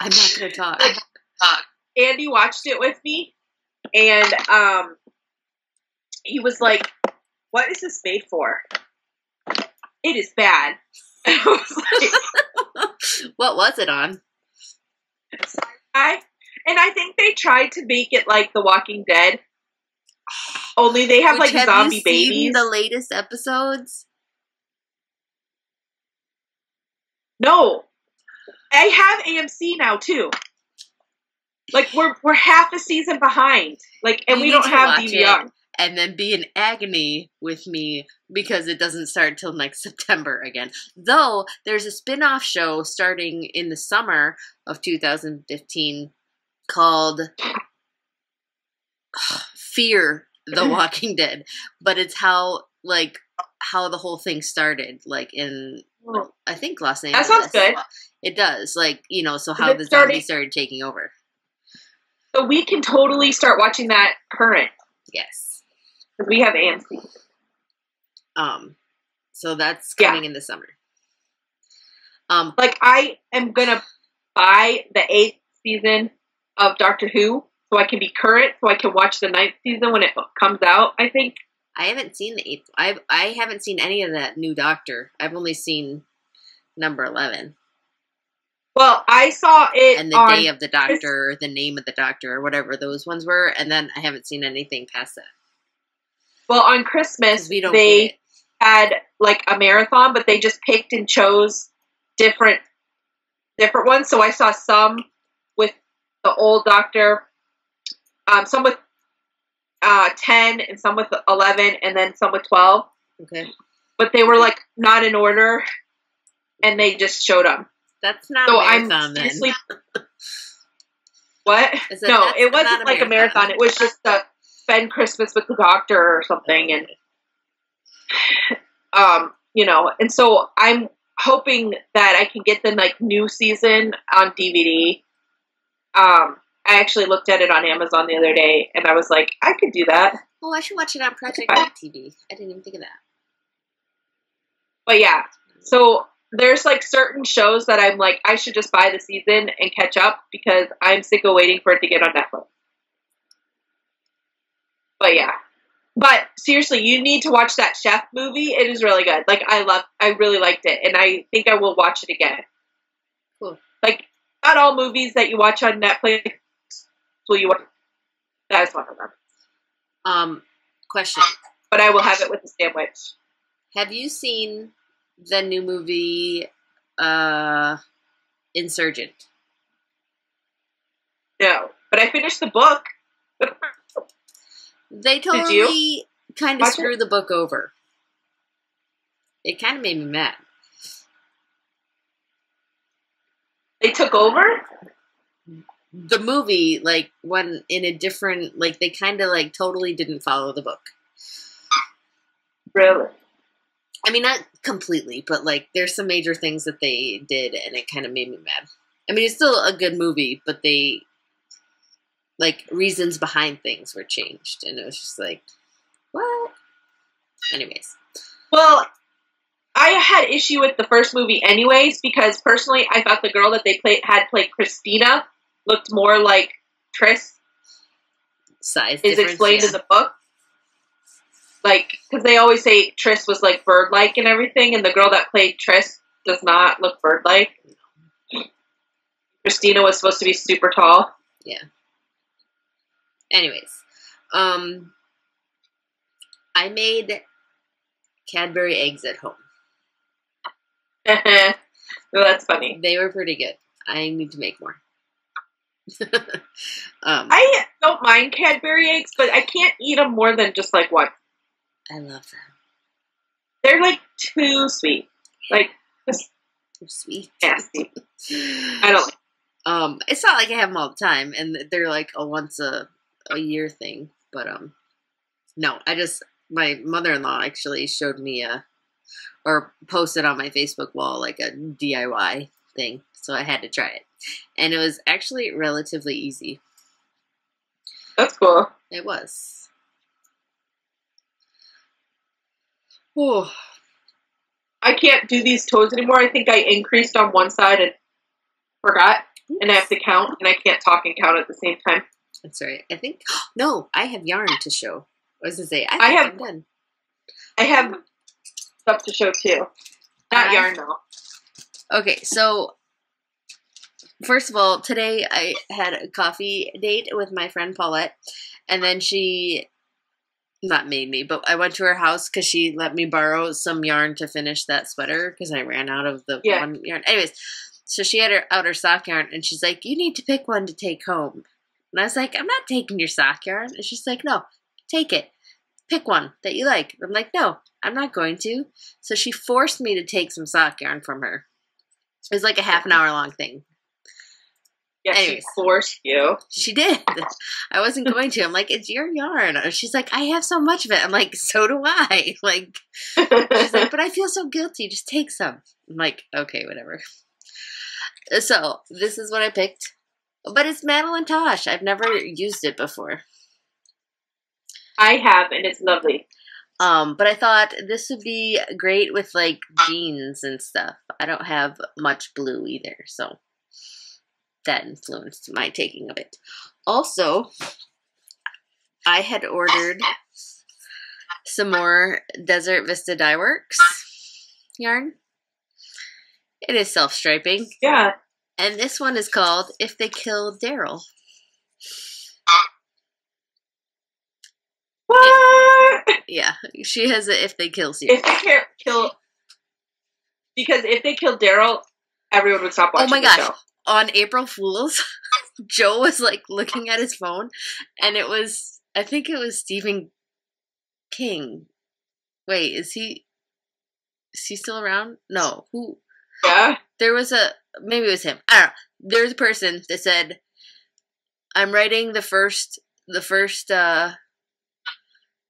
I'm not going to talk. Andy watched it with me, and he was like, "What is this made for? It is bad." And I was like, what was it on? And I think they tried to make it like The Walking Dead. Only they have like zombie babies. Have you seen the latest episodes? No. I have AMC now too. Like we're half a season behind. Like, and we don't have DVR. And then be in agony with me because it doesn't start till next September again. Though there's a spin-off show starting in the summer of 2015 called Fear the Walking Dead. But it's how the whole thing started, like in I think Los Angeles. That sounds good. It does. Like, so how the zombies started taking over. So we can totally start watching that current. Yes. Because we have AMC. So that's coming in the summer. Like I am gonna buy the 8th season of Doctor Who so I can be current, so I can watch the 9th season when it comes out. I think I haven't seen the 8th. I haven't seen any of that new Doctor. I've only seen number 11. Well, I saw it and the Day of the Doctor, the Name of the Doctor, or whatever those ones were, and then I haven't seen anything past that. Well, on Christmas, they had like a marathon, but they just picked and chose different ones. So I saw some with the old Doctor, some with 10, and some with 11, and then some with 12. Okay. But they were like not in order, and they just showed them. That's not a marathon, then. What? No, it wasn't like a marathon. It was just a spend Christmas with the Doctor or something, and and so I'm hoping that I can get the new season on DVD. I actually looked at it on Amazon the other day, and I was like, I could do that. Oh, I should watch it on Project TV. I didn't even think of that. But yeah, so there's certain shows that I'm like, I should just buy the season and catch up because I'm sick of waiting for it to get on Netflix. But yeah. But seriously, you need to watch that Chef movie. It is really good. I really liked it, and I think I will watch it again. Cool. Not all movies that you watch on Netflix will you watch. That is one of them. Question. But I will have it with a sandwich. Have you seen the new movie, Insurgent? No, but I finished the book. They totally kind of screwed the book over. It kind of made me mad. They took over? The movie, like, went in a different, like, they kind of, like, totally didn't follow the book. Really? I mean, not completely, but, like, there's some major things that they did, and it kind of made me mad. I mean, it's still a good movie, but they, like, reasons behind things were changed, and it was just like, what? Anyways. Well, I had issue with the first movie anyways, because personally, I thought the girl that they had played Christina looked more like Triss. Size is explained in the book. Like, because they always say Triss was, like, bird-like and everything, and the girl that played Triss does not look bird-like. Christina was supposed to be super tall. Yeah. Anyways. I made Cadbury eggs at home. Well, that's funny. They were pretty good. I need to make more. I don't mind Cadbury eggs, but I can't eat them more than just, like, one. I love them. They're, like, too sweet. Like, just too sweet. Nasty. I don't like it's not like I have them all the time, and they're, like, a once a year thing. But, no, my mother-in-law actually showed me or posted on my Facebook wall, like, a DIY thing. So I had to try it. And it was actually relatively easy. That's cool. It was. Oh. I can't do these toes anymore. I think I increased on one side and forgot. Oops. And I have to count, and I can't talk and count at the same time. That's right. I think, no, I have yarn to show. I was going to say, I'm done. I have stuff to show too. Not yarn though. Okay, so first of all, today I had a coffee date with my friend Paulette, and then she not made me, but I went to her house because she let me borrow some yarn to finish that sweater because I ran out of the one yarn. Anyways, so she had her sock yarn, and she's like, you need to pick one to take home. And I was like, I'm not taking your sock yarn. And she's like, no, take it. Pick one that you like. I'm like, no, I'm not going to. So she forced me to take some sock yarn from her. It was like a half an hour long thing. Yeah, anyways, she forced you. She did. I wasn't going to. I'm like, it's your yarn. She's like, I have so much of it. I'm like, so do I. Like, she's like, but I feel so guilty. Just take some. I'm like, okay, whatever. So this is what I picked. But it's Madeline Tosh. I've never used it before. I have, and it's lovely. But I thought this would be great with, like, jeans and stuff. I don't have much blue either, so that influenced my taking of it. Also, I had ordered some more Desert Vista Dye Works yarn. It is self-striping. Yeah. And this one is called If They Kill Daryl. What? Yeah, she has a If They Kill series. If they kill, because if they kill Daryl, everyone would stop watching. Oh my gosh! Show. On April Fools, Joe was like looking at his phone, and I think it was Stephen King. Wait, is he still around? No, who? Yeah. There was maybe it was him. I don't know. There's a person that said, "I'm writing the first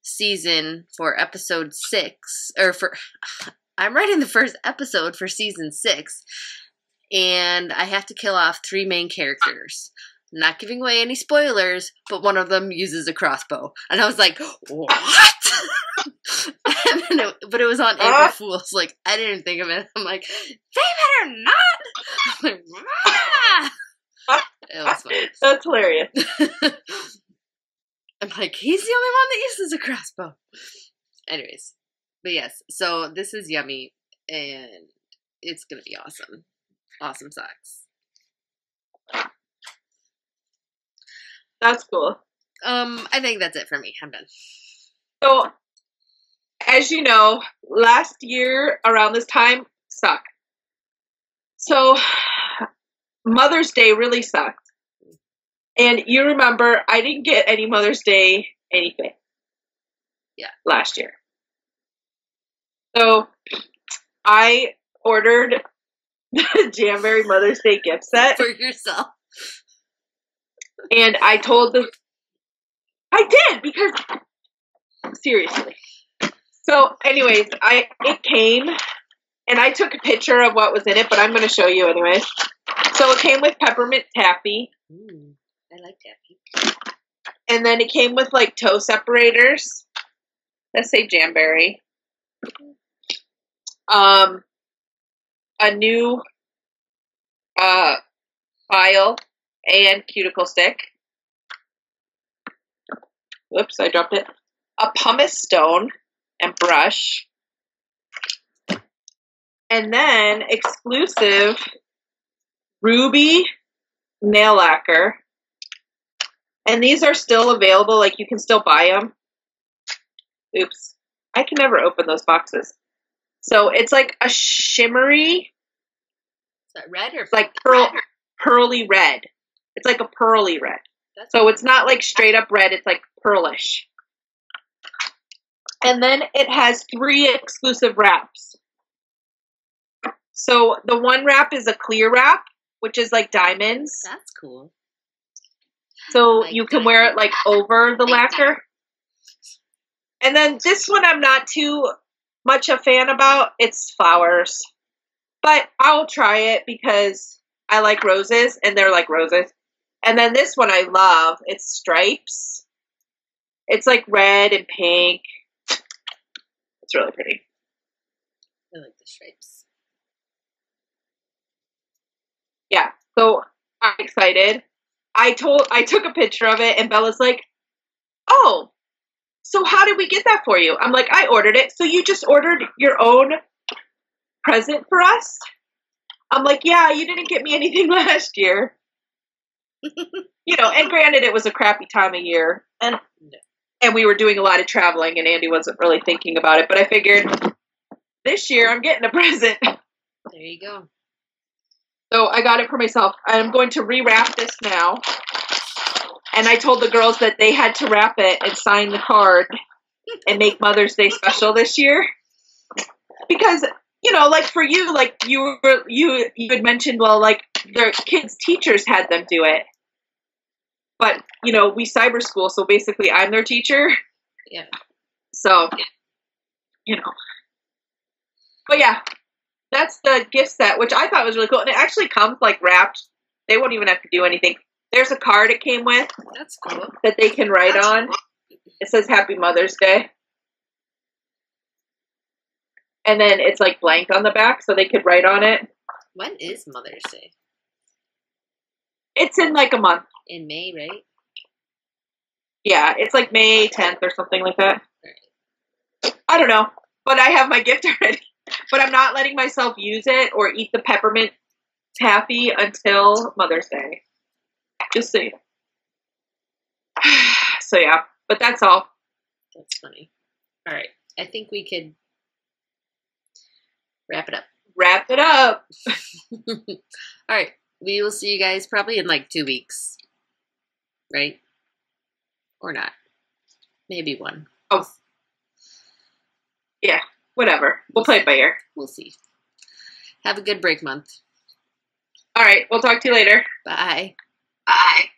season for episode 6, I'm writing the first episode for season 6, and I have to kill off 3 main characters. I'm not giving away any spoilers, but one of them uses a crossbow." And I was like, what? But it was on April Fool's. Like, I didn't think of it. I'm like, they better not. I'm like, it was funny. That's hilarious. I'm like, he's the only one that uses a crossbow. Anyways, but yes, so this is yummy, and it's gonna be awesome. Awesome socks. That's cool. I think that's it for me. I'm done. So, as you know, last year around this time sucked. So, Mother's Day really sucked. And you remember, I didn't get any Mother's Day anything. last year. So I ordered the Jamberry Mother's Day gift set. For yourself. And I told the... I did, because... Seriously. So, anyways, it came, and I took a picture of what was in it, but I'm going to show you anyways. So it came with peppermint taffy. Ooh, I like taffy. And then it came with, like, toe separators. Let's say Jamberry. A new file and cuticle stick. Whoops, I dropped it. A pumice stone and brush. And then exclusive ruby nail lacquer. And these are still available, like you can still buy them. Oops, I can never open those boxes. So it's like a shimmery. Is that red or like pearly red? It's like a pearly red. So it's not like straight up red, it's like pearlish. And then it has 3 exclusive wraps. So the one wrap is a clear wrap, which is like diamonds. That's cool. So like you can wear it like over the lacquer. And then this one I'm not too much a fan about. It's flowers. But I'll try it because I like roses and they're like roses. And then this one I love. It's stripes. It's like red and pink. It's really pretty. I like the stripes. Yeah. So I'm excited. I took a picture of it and Bella's like, oh, so how did we get that for you? I'm like, I ordered it. So you just ordered your own present for us? I'm like, yeah, you didn't get me anything last year. You know, and granted it was a crappy time of year. And we were doing a lot of traveling and Andy wasn't really thinking about it. But I figured this year I'm getting a present. There you go. So I got it for myself. I'm going to rewrap this now. And I told the girls that they had to wrap it and sign the card and make Mother's Day special this year. Because, you know, like for you, like you had mentioned, well, like their kids' teachers had them do it. But, you know, we cyber school, so basically I'm their teacher. Yeah. So, you know. But yeah, that's the gift set, which I thought was really cool. And it actually comes like wrapped. They won't even have to do anything. There's a card it came with. That's cool. That they can write on. It says Happy Mother's Day. And then it's like blank on the back, so they could write on it. When is Mother's Day? It's in like a month. In May, right? Yeah, it's like May 10th or something like that. Right. I don't know. But I have my gift already. But I'm not letting myself use it or eat the peppermint taffy until Mother's Day. Just so you know. So yeah, but that's all. That's funny. All right. I think we could wrap it up. Wrap it up. All right. We will see you guys probably in like 2 weeks. Right? Or not. Maybe 1. Oh. Yeah, whatever. We'll play it by ear. We'll see. Have a good break month. All right. We'll talk to you later. Bye. Bye.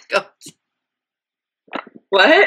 Go. What?